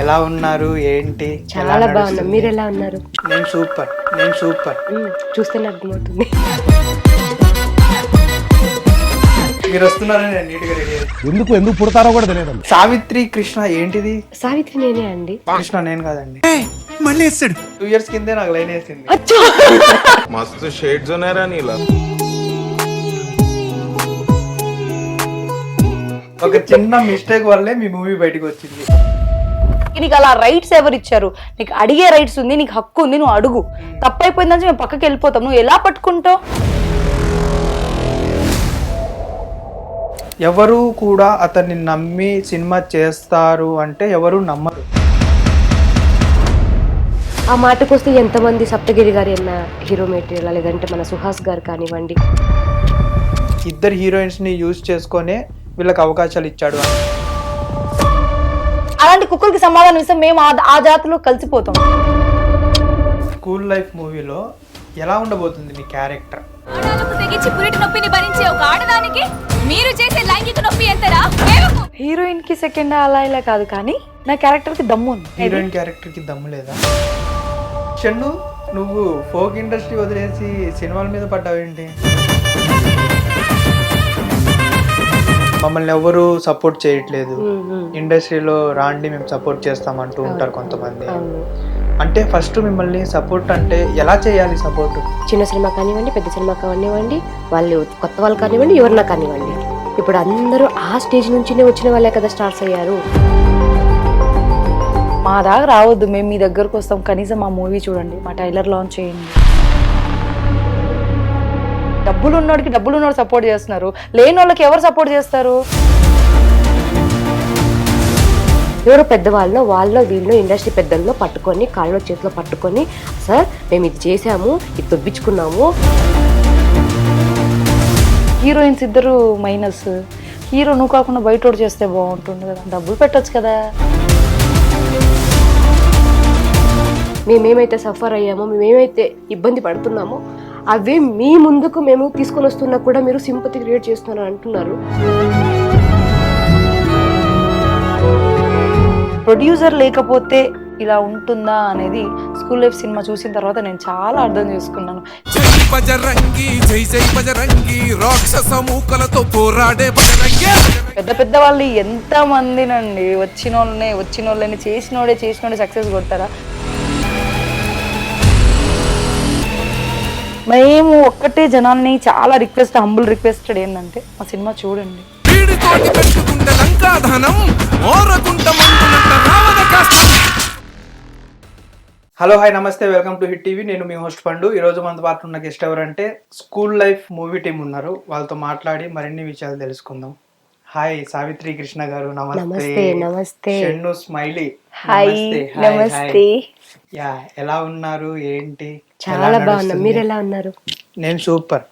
ఎలా ఉన్నారు ఏంటి? చాలా బాగున్నా. మీరు ఎలా ఉన్నారు? నేను సూపర్. చూస్తేనే అర్థమవుతుంది. మీరు వస్తున్నారని నేను నీట్గా రెడీ అయ్యాను. ఎందుకు పుడతారో కూడా తెలియదు. సావిత్రి కృష్ణ ఏంటిది? సావిత్రి నేనే అండి. కృష్ణ నేను కాదండి. మళ్ళీ వేస్తాడు. 2 years కిందే నాకు లైన్ వేసింది. మస్తు షేడ్స్ ఉన్నారా నీలా. ఒక చిన్న మిస్టేక్ వల్లే మీ మూవీ బయటకు వచ్చింది. నీకు అలా రైట్స్ ఎవరు ఇచ్చారు? నీకు అడిగే రైట్స్ ఉంది, నీకు హక్కు ఉంది, నువ్వు అడుగు. తప్పైపోయిందని మేము పక్కకి వెళ్ళిపోతాం. నువ్వు ఎలా పట్టుకుంటావు? ఎవరు కూడా అతన్ని నమ్మి సినిమా చేస్తారు అంటే ఎవరు నమ్మరు. ఆ మాటకొస్తే ఎంతమంది సప్తగిరి గారు అన్న హీరో మెటీరియల్, లేదంటే మన సుహాస్ గారు కానివ్వండి, ఇద్దరు హీరోయిన్స్ ని యూజ్ చేసుకొనే వీళ్ళకి అవకాశాలు ఇచ్చాడు అని. అలాంటి కుక్కలకి సమాధానం ఇస్తే మేము ఆ జాతిలో కలిసిపోతాం. స్కూల్ లైఫ్ మూవీలో ఎలా ఉండబోతుంది మీ క్యారెక్టర్? తెగించి పురిటి నొప్పిని భరించే ఒక ఆడదానికి మీరు చేసే లైంగిక నొప్పి ఎంతరా? హీరోయిన్ కి సెకండ్ అలా ఇలా కాదు, కానీ నా క్యారెక్టర్ కి దమ్ము ఉంది. హీరోయిన్ క్యారెక్టర్ కి దమ్ము లేదా? షన్ను, నువ్వు ఫోక్ ఇండస్ట్రీ వదిలేసి సినిమాల మీద పడ్డావేంటి? మమ్మల్ని ఎవరు సపోర్ట్ చేయట్లేదు, ఇండస్ట్రీలో రాండి మేము సపోర్ట్ చేస్తామంటూ ఉంటారు కొంతమంది. అంటే ఫస్ట్ మిమ్మల్ని సపోర్ట్ అంటే ఎలా చేయాలి సపోర్ట్? చిన్న సినిమా కానివ్వండి, పెద్ద సినిమా కానివ్వండి, వాళ్ళు కొత్త వాళ్ళు కానివ్వండి, ఎవరన్నా కానివ్వండి, ఇప్పుడు అందరూ ఆ స్టేజ్ నుంచినే వచ్చిన వాళ్ళే కదా స్టార్స్ అయ్యారు. మా దాకా రావద్దు, మేము మీ దగ్గరకు వస్తాం. కనీసం మా మూవీ చూడండి, మా ట్రైలర్ లాంచ్ చేయండి. డబ్బులు ఉన్నోడు సపోర్ట్ చేస్తున్నారు, లేని వాళ్ళకి ఎవరు సపోర్ట్ చేస్తారు? ఎవరు పెద్దవాళ్ళలో వాళ్ళలో వీళ్ళు ఇండస్ట్రీ పెద్దల్లో పట్టుకొని కాళ్ళలో చేతిలో పట్టుకొని, సార్ మేము ఇది చేసాము, ఇది దొబ్బించుకున్నాము. హీరోయిన్స్ ఇద్దరు మైనస్, హీరో నువ్వు కాకుండా బయట చేస్తే బాగుంటుంది కదా, డబ్బులు పెట్టొచ్చు కదా. మేమేమైతే సఫర్ అయ్యామో, మేమేమైతే ఇబ్బంది పడుతున్నామో అవే మీ ముందుకు మేము తీసుకొని వస్తున్నా కూడా మీరు సింపతి క్రియేట్ చేస్తున్నారు అంటున్నారు. ప్రొడ్యూసర్ లేకపోతే ఇలా ఉంటుందా అనేది స్కూల్ లైఫ్ సినిమా చూసిన తర్వాత నేను చాలా అర్థం చేసుకున్నాను. పెద్ద పెద్ద వాళ్ళు ఎంత మందినండి, వచ్చిన వాళ్ళని చేసినోడే సక్సెస్ కొడతారా? మేము ఒక్కటే జనాల్ని చాలా హంబుల్ రిక్వెస్టెడ్ ఏంటంటే మా సినిమా చూడండి. హలో, హాయ్, నమస్తే, వెల్కమ్ టు హిట్ టీవీ. నేను మీ హోస్ట్ పండు. ఈ రోజు మనతో పాటు ఉన్న గెస్ట్ ఎవరంటే స్కూల్ లైఫ్ మూవీ టీం ఉన్నారు. వాళ్ళతో మాట్లాడి మరిన్ని విషయాలు తెలుసుకుందాం. హాయ్ సావిత్రి కృష్ణ గారు, నమస్తే. నమస్తే. షన్ను స్మైలీ, నమస్తే. యా, ఎలా ఉన్నారు ఏంటి? చాలా బాగున్నా. మీరు ఎలా ఉన్నారు? నేను సూపర్.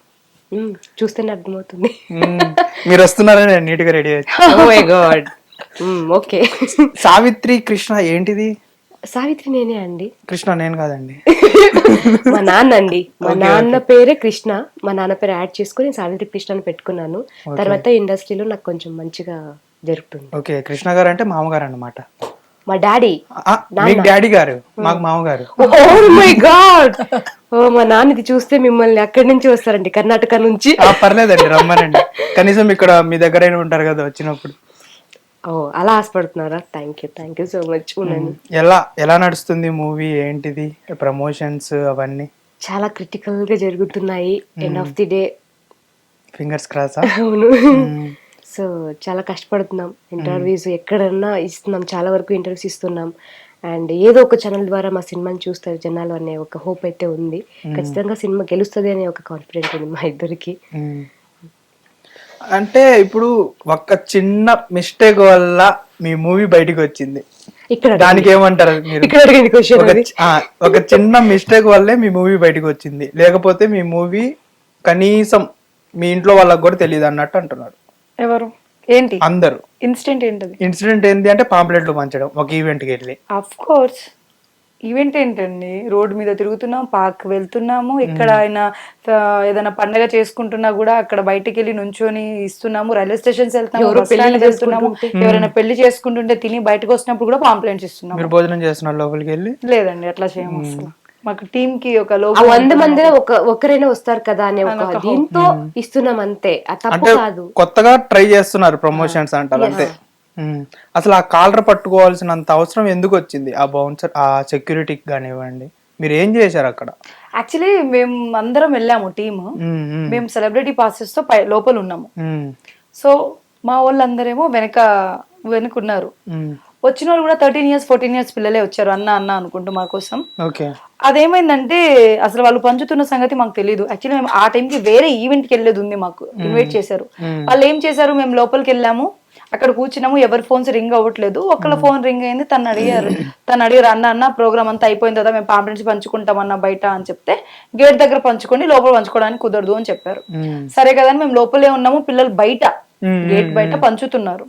చూస్తేనే అర్థమవుతుంది. మీరు వస్తున్నారని నేను నీట్గా రెడీ అయ్యాను. ఓకే. సావిత్రి కృష్ణ ఏంటిది? సావిత్రి నేనే అండి. కృష్ణ నేను కాదండి. మా నాన్న అండి. మా నాన్న పేరే కృష్ణ. మా నాన్న పేరు యాడ్ చేసుకుని సావిత్రి కృష్ణ అని పెట్టుకున్నాను. తర్వాత ఇండస్ట్రీలో నాకు కొంచెం మంచిగా జరుగుతుంది. ఓకే, కృష్ణ గారు అంటే మామగారు అన్నమాట. మా డాడీ. డాడీ గారు, మాకు మామగారు. Oh my God. ఓ, మా నాన్న ఇది చూస్తే మిమ్మల్ని అక్కడి నుంచి వస్తారండి, కర్ణాటక నుంచి. పర్లేదండి, రమ్మనండి. కనీసం ఇక్కడ మీ దగ్గర ఉంటారు కదా వచ్చినప్పుడు. ఓ, అలా ఆశపడుతున్నారా? Thank you so much. ఎలా నడుస్తుంది మూవీ? ఏంటిది ప్రమోషన్స్ అవన్నీ? చాలా క్రిటికల్ గా జరుగుతున్నాయి. End of the day fingers cross. అవును. సో చాలా కష్టపడుతున్నాం. ఇంటర్వ్యూస్ ఎక్కడన్నా ఇస్తున్నాం, చాలా వరకు ఇంటర్వ్యూస్ ఇస్తున్నాం. అండ్ ఏదో ఒక ఛానల్ ద్వారా మా సినిమాని చూస్తారు జనాలు అనే ఒక హోప్ అయితే ఉంది. ఖచ్చితంగా సినిమా గెలుస్తుంది అనే ఒక కాన్ఫిడెంట్ ఉంది మా ఇద్దరికి. అంటే ఇప్పుడు ఒక చిన్న మిస్టేక్ వల్ల మీ మూవీ బయటకు వచ్చింది, ఇక్కడ దానికి ఏమంటారు మీరు? ఒక చిన్న మిస్టేక్ వల్లే మీ మూవీ బయటకు వచ్చింది, లేకపోతే మీ మూవీ కనీసం మీ ఇంట్లో వాళ్ళకి కూడా తెలియదు అన్నట్టు అంటున్నారు. ఎవరు? ఏంటి అందరూ? ఇన్సిడెంట్ ఏంటది? ఇన్సిడెంట్ ఏంటి అంటే పాంప్లెట్లు పంచడం ఒక ఈవెంట్కి వెళ్ళి. ఆఫ్ కోర్స్ ఈవెంట్ ఏంటండి, రోడ్డు మీద తిరుగుతున్నాం, పార్క్ వెళ్తున్నాము, ఎక్కడ అయినా ఏదైనా పండగ చేసుకుంటున్నా కూడా అక్కడ బయటికి వెళ్ళి నుంచొని ఇస్తున్నాము, రైల్వే స్టేషన్స్ వెళ్తున్నాము, ఎవరో బస్ స్టాండ్ పెళ్లిళ్ళు వెళ్తున్నాము, ఎవరైనా పెళ్లి చేసుకుంటుంటే తిని బయటకు వచ్చినప్పుడు కూడా పాంప్లెంట్స్ ఇస్తున్నాము. మీరు భోజనం చేస్తున్నారు లోపలికి వెళ్ళి? లేదండి, అట్లా చేయము అసలు. మాకు టీమ్ కి ఒక ఆ లోగో 100 మందిలో ఒకరైనా వస్తారు కదా అనే ఒక దీంతో ఇస్తున్నాం అంతే, అది తప్పు అంటే కాదు. కొత్తగా ట్రై చేస్తున్నారు, ప్రమోషన్స్ అంటారు అంతే. అసలు ఆ కాలర్ పట్టుకోవాల్సినంత అవసరం ఎందుకు వచ్చింది? ఆ బౌన్సర్, ఆ సెక్యూరిటీకి కానివ్వండి, మీరు ఏం చేశారు అక్కడ? యాక్చువల్లీ మేము అందరం వెళ్ళాము టీమ్. మేము సెలబ్రిటీ పాసెస్ తో లోపల ఉన్నాము. సో మా వాళ్ళందరేమో వెనుకున్నారు. వచ్చిన వాళ్ళు కూడా 13 years 14 years పిల్లలే వచ్చారు, అన్న అనుకుంటూ మా కోసం. ఓకే. అదేమైందంటే అసలు వాళ్ళు పంచుతున్న సంగతి మాకు తెలియదు. యాక్చువల్లీ మేము ఆ టైంకి వేరే ఈవెంట్ కి వెళ్ళేది ఉంది, మాకు ఇన్వైట్ చేశారు. వాళ్ళు ఏం చేశారు, మేము లోపలికి వెళ్ళాము, అక్కడ కూర్చున్నాము, ఎవరి ఫోన్స్ రింగ్ అవ్వట్లేదు. ఒకళ్ళ ఫోన్ రింగ్ అయింది, తను అడిగారు అన్న ప్రోగ్రామ్ అంతా అయిపోయింది కదా, మేము పాంప్లెట్స్ పంచుకుంటామన్నా బయట అని చెప్తే, గేట్ దగ్గర పంచుకోండి, లోపల పంచుకోవడానికి కుదరదు అని చెప్పారు. సరే కదా అని మేము లోపలే ఉన్నాము, పిల్లలు బయట గేట్ బయట పంచుతున్నారు.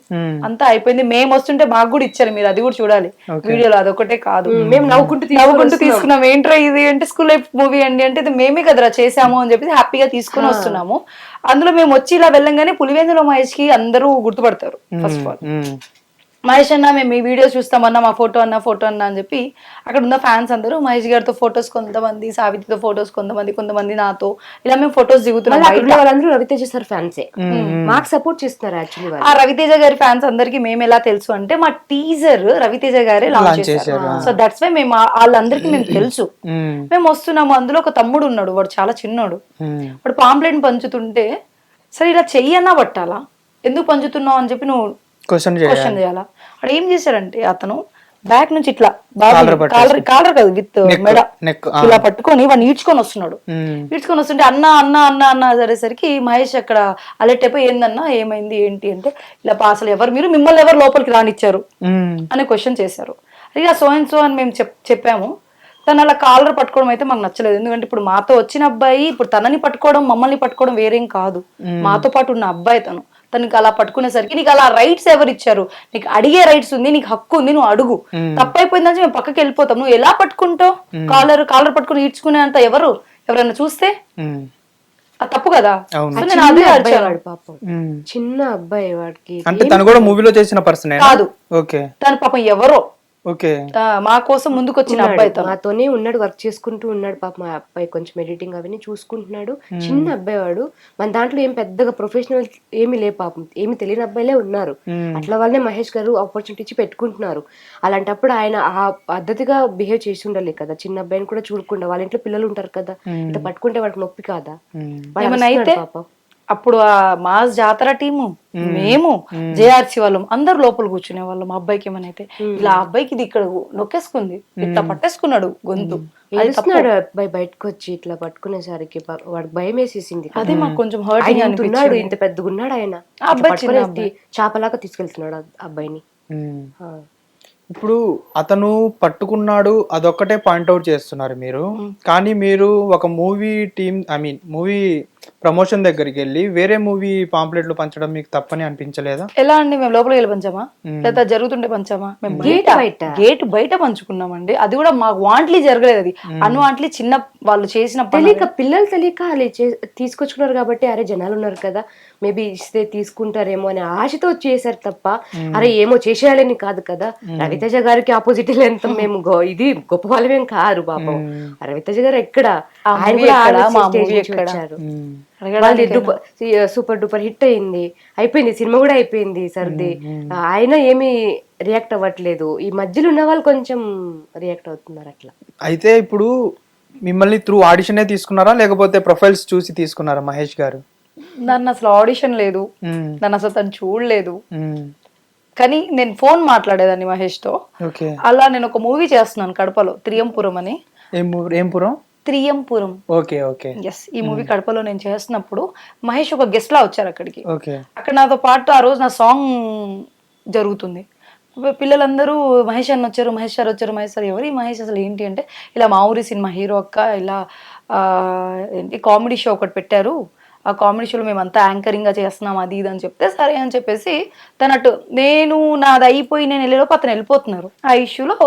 అంతా అయిపోయింది, మేము వస్తుంటే మాకు కూడా ఇచ్చారు, మీరు అది కూడా చూడాలి వీడియోలో, అదొకటే కాదు. మేము నవ్వుకుంటూ తీసుకున్నాం. ఏంట్రా ఇది అంటే, స్కూల్ లైఫ్ మూవీ అండి అంటే, ఇది మేమే కదరా చేసాము అని చెప్పి హ్యాపీగా తీసుకుని వస్తున్నాము. అందులో మేము వచ్చి ఇలా వెళ్ళంగానే పులివెందుల మహేష్ కి అందరూ గుర్తుపడతారు. ఫస్ట్ ఆఫ్ ఆల్ మహేష్ అన్న మేము మీ వీడియో చూస్తామన్నా, మా ఫోటో అన్న అని చెప్పి అక్కడ ఉన్న ఫ్యాన్స్ అందరూ మహేష్ గారితో ఫొటోస్, కొంతమంది సావిత్రితో ఫొటోస్, కొంతమంది నాతో, ఇలా మేము ఫొటోస్ దిగుతున్నాం. వాళ్ళందరూ రవితేజ సార్ ఫ్యాన్సే, మాకు సపోర్ట్ చేస్తున్నారు. యాక్చువల్లీ ఆ రవితేజ గారి ఫ్యాన్స్ అందరికి మేము ఎలా తెలుసు అంటే, మా టీజర్ రవితేజ గారే లాంచ్ చేశారు. సో దట్స్ వై మేము వాళ్ళందరికీ మేము తెలుసు. మేము వస్తున్నాము, అందులో ఒక తమ్ముడు ఉన్నాడు, వాడు చాలా చిన్నోడు. వాడు పాంప్లెట్ పంచుతుంటే, సరే ఇలా చెయ్యన్నా పట్టాలా, ఎందుకు పంచుతున్నావు అని చెప్పి నువ్వు క్వశ్చన్ చేయాలా. అక్కడ ఏం చేశారంటే, అతను బ్యాక్ నుంచి ఇట్లా కాలర్ కాదు, విత్ మెడ ఇలా పట్టుకొని వాడిని ఈడ్చుకొని వస్తున్నాడు. ఈడ్చుకొని వస్తుంటే అన్న సరేసరికి మహేష్ అక్కడ అలర్ట్ అయిపోయి, ఏందన్నా ఏమైంది ఏంటి అంటే, ఇలా అసలు మిమ్మల్ని ఎవరు లోపలికి రానిచ్చారు అని క్వశ్చన్ చేశారు. అదే సో అండ్ సో అని మేము చెప్పాము. తను అలా కాలర్ పట్టుకోవడం అయితే మాకు నచ్చలేదు. ఎందుకంటే ఇప్పుడు మాతో వచ్చిన అబ్బాయి ఇప్పుడు తనని పట్టుకోవడం, మమ్మల్ని పట్టుకోవడం వేరేం కాదు. మాతో పాటు ఉన్న అబ్బాయి తనకి అలా పట్టుకునేసరికి, నీకు అలా రైట్స్ ఎవరు ఇచ్చారు, నీకు అడిగే రైట్స్ ఉంది, నీకు హక్కు ఉంది, నువ్వు అడుగు. తప్పైపోయిందని మేము పక్కకి వెళ్ళిపోతాం. నువ్వు ఎలా పట్టుకుంటావు, కాలర్ పట్టుకుని ఈడ్చుకునే అంత ఎవరైనా చూస్తే అది తప్పు కదా. పాపం చిన్న అబ్బాయి, వాడికి అంటే తను కూడా మూవీలో చేసిన పర్సన్ కాదు. ఓకే. తను పాపం ఎవరో మా కోసం ముందుకు వచ్చిన అబ్బాయి, మాతోనే ఉన్నాడు, వర్క్ చేసుకుంటూ ఉన్నాడు. పాప మా అబ్బాయి కొంచెం ఎడిటింగ్ అవన్నీ చూసుకుంటున్నాడు. చిన్న అబ్బాయి వాడు, మన దాంట్లో ఏం పెద్దగా ప్రొఫెషనల్ ఏమీ లే, పాపం ఏమి తెలియని అబ్బాయిలే ఉన్నారు. అట్లా వాళ్ళనే మహేష్ గారు ఆపర్చునిటీ ఇచ్చి పెట్టుకుంటున్నారు. అలాంటప్పుడు ఆయన ఆ పద్ధతిగా బిహేవ్ చేసి ఉండాలి కదా, చిన్న అబ్బాయిని కూడా చూడకుండా. వాళ్ళ ఇంట్లో పిల్లలు ఉంటారు కదా, ఇట్లా పట్టుకుంటే వాడికి నొప్పి కాదా. అయితే అప్పుడు ఆ మాస్ జాతర టీము, మేము జేఆర్సీ వాళ్ళం అందరు లోపల కూర్చునే వాళ్ళం. మా అబ్బాయికి ఏమనైతే ఇలా అబ్బాయికి ఇది ఇక్కడ నొక్కేసుకుంది, ఇట్లా పట్టేసుకున్నాడు గొంతు. అబ్బాయి బయటకు వచ్చి ఇట్లా పట్టుకునేసరికి వాడికి భయం వేసేసింది. అదే మాకు కొంచెం హర్టింగ్ అనిపించాడు. ఇంత పెద్దగా ఉన్నాడు ఆయన, అబ్బాయి చాపలాగా తీసుకెళ్తున్నాడు అబ్బాయిని. ఇప్పుడు అతను పట్టుకున్నాడు అదొక్కటే పాయింట్అవుట్ చేస్తున్నారు మీరు, కానీ మీరు ఒక మూవీ టీమ్ మూవీ ప్రమోషన్ దగ్గరికి వెళ్ళి వేరే మూవీ పాంప్లెట్లు పంచడం మీకు తప్పని అనిపించలేదా? ఎలా అండి, మేము లోపలికి వెళ్ళి పంచామా లేదా జరుగుతుంటే పంచామా? మేము గేట్ బయట పంచుకున్నామండి. అది కూడా మాకు వాంట్లీ జరగలేదు, అది అన్వాంట్లీ చిన్న వాళ్ళు చేసిన పిల్లలు తెలియక తీసుకొచ్చుకున్నారు కాబట్టి, అరే జనాలు ఉన్నారు కదా మేబీ ఇస్తే తీసుకుంటారేమో అనే ఆశతో చేశారు తప్ప, అరే ఏమో చేసేయాలని కాదు కదా. రవితేజ గారికి ఆపోజిట్ ఎంత మేము ఇది గొప్ప వాళ్ళమేం కాదు పాపం. రవితేజ గారు ఎక్కడ, సూపర్ డూపర్ హిట్ అయింది, అయిపోయింది, సినిమా కూడా అయిపోయింది సర్ది. ఆయన ఏమి రియాక్ట్ అవ్వట్లేదు. ఈ మధ్యలో ఉన్న వాళ్ళు కొంచెం రియాక్ట్ అవుతున్నారు అట్లా. అయితే ఇప్పుడు మిమ్మల్ని త్రూ ఆడిషనే తీసుకున్నారా, లేకపోతే ప్రొఫైల్స్ చూసి తీసుకున్నారా మహేష్ గారు? నన్ను అసలు ఆడిషన్ లేదు, నన్ను అసలు తను చూడలేదు. కానీ నేను ఫోన్ మాట్లాడేదాన్ని మహేష్ తో. అలా నేను ఒక మూవీ చేస్తున్నాను కడపలో, త్రియంపురం అని. త్రియంపురం. Okay okay. ఎస్, ఈ మూవీ కడపలో నేను చేస్తున్నప్పుడు మహేష్ ఒక గెస్ట్ లా వచ్చారు అక్కడికి. అక్కడ నాతో పాటు ఆ రోజు నా సాంగ్ జరుగుతుంది. పిల్లలందరూ మహేష్ అన్న వచ్చారు, మహేష్ సార్ వచ్చారు. మహేష్ సార్ ఎవరు మహేష్ అసలు ఏంటి అంటే, ఇలా మా ఊరి సినిమా హీరో అక్క, ఇలా ఏంటి కామెడీ షో ఒకటి పెట్టారు, ఆ కామెడీ షోలో మేమంతా యాంకరింగ్ గా చేస్తున్నాం అది ఇది అని చెప్తే సరే అని చెప్పేసి తనట్టు నేను నాది అయిపోయి నేను వెళ్ళేలోపు అతను వెళ్ళిపోతున్నారు ఆ ఇష్యూలో.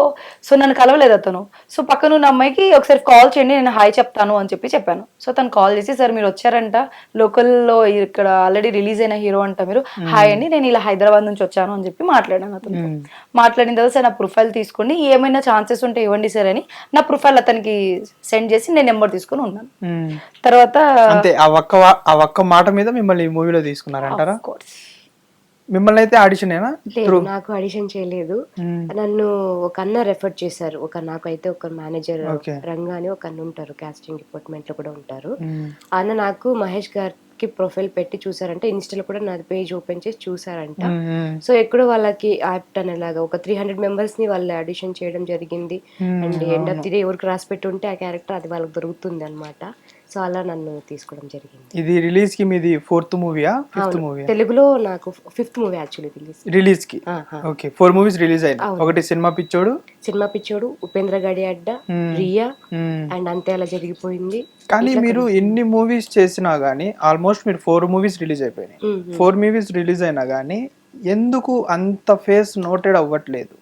సో నన్ను కలవలేదు అతను. సో పక్కన ఉన్న అమ్మాయికి ఒకసారి కాల్ చేయండి నేను హాయ్ చెప్తాను అని చెప్పాను. సో తను కాల్ చేసి సార్ మీరు వచ్చారంట, లోకల్లో ఇక్కడ ఆల్రెడీ రిలీజ్ అయిన హీరో అంట మీరు, హాయ్ అండి నేను ఇలా హైదరాబాద్ నుంచి వచ్చాను అని చెప్పి మాట్లాడాను అతను. మాట్లాడిన తర్వాత సార్ నా ప్రొఫైల్ తీసుకోండి, ఏమైనా ఛాన్సెస్ ఉంటే ఇవ్వండి సార్ అని నా ప్రొఫైల్ అతనికి సెండ్ చేసి నేను నెంబర్ తీసుకొని ఉన్నాను. తర్వాత అంతే ఆ ఒక్క మాట మీద మిమ్మల్ని ఈ మూవీలో తీసుకున్నారంటారా? of course. మిమ్మల్ని అయితే ఆడిషన్ లేదు, నాకు ఆడిషన్ చేయలేదు. నన్ను ఒక అన్న రెఫర్ చేశారు. నాకైతే ఒక మేనేజర్ రంగా అని ఒక అన్న ఉంటారు, కాస్టింగ్ డిపార్ట్మెంట్ లో కూడా ఉంటారు. ఆ అన్న నాకు మహేష్ గారికి ప్రొఫైల్ పెట్టి చూసారంటే, ఇన్స్టాలో కూడా నా పేజ్ ఓపెన్ చేసి చూసారంట. సో ఎక్కడో వాళ్ళకి యాప్ట్ అనేలాగా ఒక 300 మెంబర్స్ ని వాళ్ళు ఆడిషన్ చేయడం జరిగింది. And end of the day ఎవరికి రాసి పెట్టి ఉంటే ఆ క్యారెక్టర్ అది వాళ్ళకి దొరుకుతుంది అనమాట. సో అలా నన్ను తీసుకోవడం జరిగింది. ఇది రిలీజ్ కి మీది 4th మూవీయా 5th మూవీ? తెలుగులో నాకు 5th మూవీ యాక్చువల్లీ రిలీజ్ కి. ఓకే, 4 మూవీస్ రిలీజ్ అయ్యాయి. ఒకటి సినిమా పిచ్చోడు, ఉపేంద్ర గడి అడ్డ, రియా అండ్ అంతే అలా జరిగిపోయింది. కానీ మీరు ఎన్ని మూవీస్ చేసినా గానీ ఆల్మోస్ట్ మీరు 4 మూవీస్ రిలీజ్ అయిపోయినాయి. 4 మూవీస్ రిలీజ్ అయినా గానీ ఎందుకు అంత ఫేస్ నోటెడ్ అవ్వట్లేదు?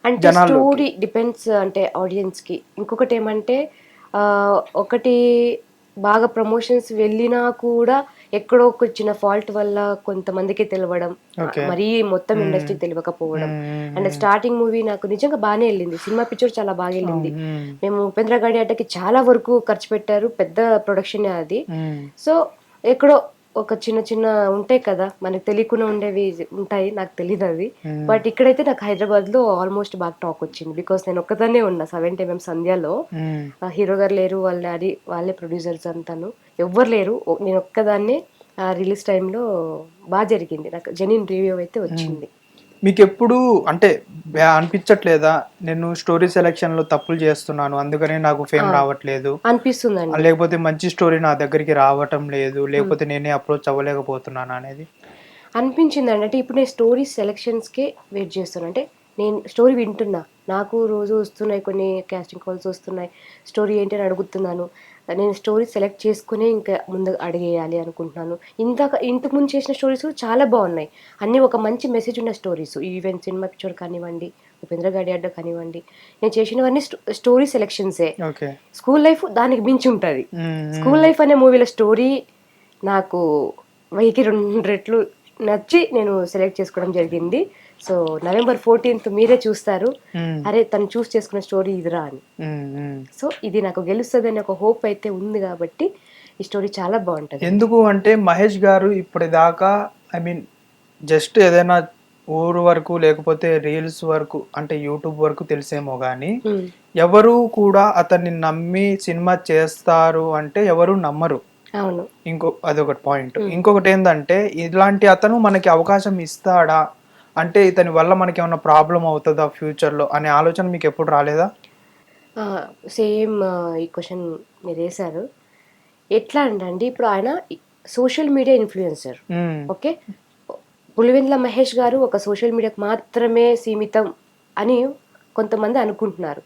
అంటే స్టోరీ డిపెండ్స్ అంటే ఆడియన్స్ కి. ఇంకొకటి ఏమంటే ఒకటి బాగా ప్రమోషన్స్ వెళ్ళినా కూడా ఎక్కడో ఒక చిన్న ఫాల్ట్ వల్ల కొంతమందికి తెలియడం, మరీ మొత్తం ఇండస్ట్రీకి తెలియకపోవడం. అండ్ స్టార్టింగ్ మూవీ నాకు నిజంగా బాగానే వెళ్ళింది, సినిమా పిక్చర్ చాలా బాగా వెళ్ళింది. మేము ఉపేంద్ర గడి అడ్డకి చాలా వరకు ఖర్చు పెట్టారు, పెద్ద ప్రొడక్షన్ అది. సో ఎక్కడో ఒక చిన్న ఉంటాయి కదా మనకు తెలియకుండా ఉండేవి ఉంటాయి, నాకు తెలియదు అది. బట్ ఇక్కడైతే నాకు హైదరాబాద్ లో ఆల్మోస్ట్ బాగా టాక్ వచ్చింది. బికాస్ నేను ఒక్కదాన్నే ఉన్నా 70mm సంధ్యలో. హీరో గారు లేరు, వాళ్ళే ప్రొడ్యూసర్స్ అంతాను, ఎవ్వరు లేరు, నేను ఒక్కదాన్నే. రిలీజ్ టైంలో బాగా జరిగింది, నాకు జెన్యూన్ రివ్యూ అయితే వచ్చింది. మీకు ఎప్పుడు అంటే అనిపించట్లేదా నేను స్టోరీ సెలెక్షన్ లో తప్పులు చేస్తున్నాను అందుకనే నాకు ఫేమ్ రావట్లేదు అనిపిస్తుందండి, లేకపోతే మంచి స్టోరీ నా దగ్గరికి రావటం లేదు, లేకపోతే నేనే అప్రోచ్ అవ్వలేకపోతున్నాను అనేది అనిపించిందండి? అంటే ఇప్పుడు నేను స్టోరీ సెలెక్షన్స్కే వెయిట్ చేస్తాను. అంటే నేను స్టోరీ వింటున్నా, నాకు రోజు వస్తున్నాయి కొన్ని కాస్టింగ్ కాల్స్ వస్తున్నాయి, స్టోరీ ఏంటి అని అడుగుతున్నాను. నేను స్టోరీ సెలెక్ట్ చేసుకునే ఇంకా ముందు అడిగేయాలి అనుకుంటున్నాను. ఇంతకుముందు చేసిన స్టోరీస్ చాలా బాగున్నాయి, అన్నీ ఒక మంచి మెసేజ్ ఉన్న స్టోరీస్. ఈవెన్ సినిమా పిక్చర్ కానివ్వండి, ఉపేంద్ర గడి అడ్డ కానివ్వండి, నేను చేసినవన్నీ స్టోరీ సెలెక్షన్సే. స్కూల్ లైఫ్ దానికి మించి ఉంటుంది. స్కూల్ లైఫ్ అనే మూవీలో స్టోరీ నాకు 1000కి 2 రెట్లు నచ్చి నేను సెలెక్ట్ చేసుకోవడం జరిగింది. సో November 14th మీరే చూస్తారు, అరే తను చూస్ చేసుకున్న స్టోరీ ఇదిరా అని. సో ఇది నాకు గెలుస్తుంది అని ఒక హోప్ అయితే ఉంది, కాబట్టి ఈ స్టోరీ చాలా బాగుంటుంది. ఎందుకు అంటే మహేష్ గారు ఇప్పటిదాకా జస్ట్ ఏదైనా ఊరు వరకు లేకపోతే రీల్స్ వరకు అంటే యూట్యూబ్ వరకు తెలిసేమో గానీ ఎవరు కూడా అతన్ని నమ్మి సినిమా చేస్తారు అంటే ఎవరు నమ్మరు. అవును, అదొకటి పాయింట్. ఇంకొకటి ఏంటంటే ఇలాంటి అతను మనకి అవకాశం ఇస్తాడా అంటే ఇతని వల్ల మనకి ఏమైనా ప్రాబ్లం అవుతుందా ఫ్యూచర్ లో అనే ఆలోచన మీకు ఎప్పుడు రాలేదా? సేమ్ ఈ క్వశ్చన్ మీరు వేశారు. ఎట్లా అంటే ఇప్పుడు ఆయన social media influencer. Okay, Pulivendula Mahesh గారు ఒక సోషల్ మీడియాకి మాత్రమే సీమితం అని కొంతమంది అనుకుంటున్నారు.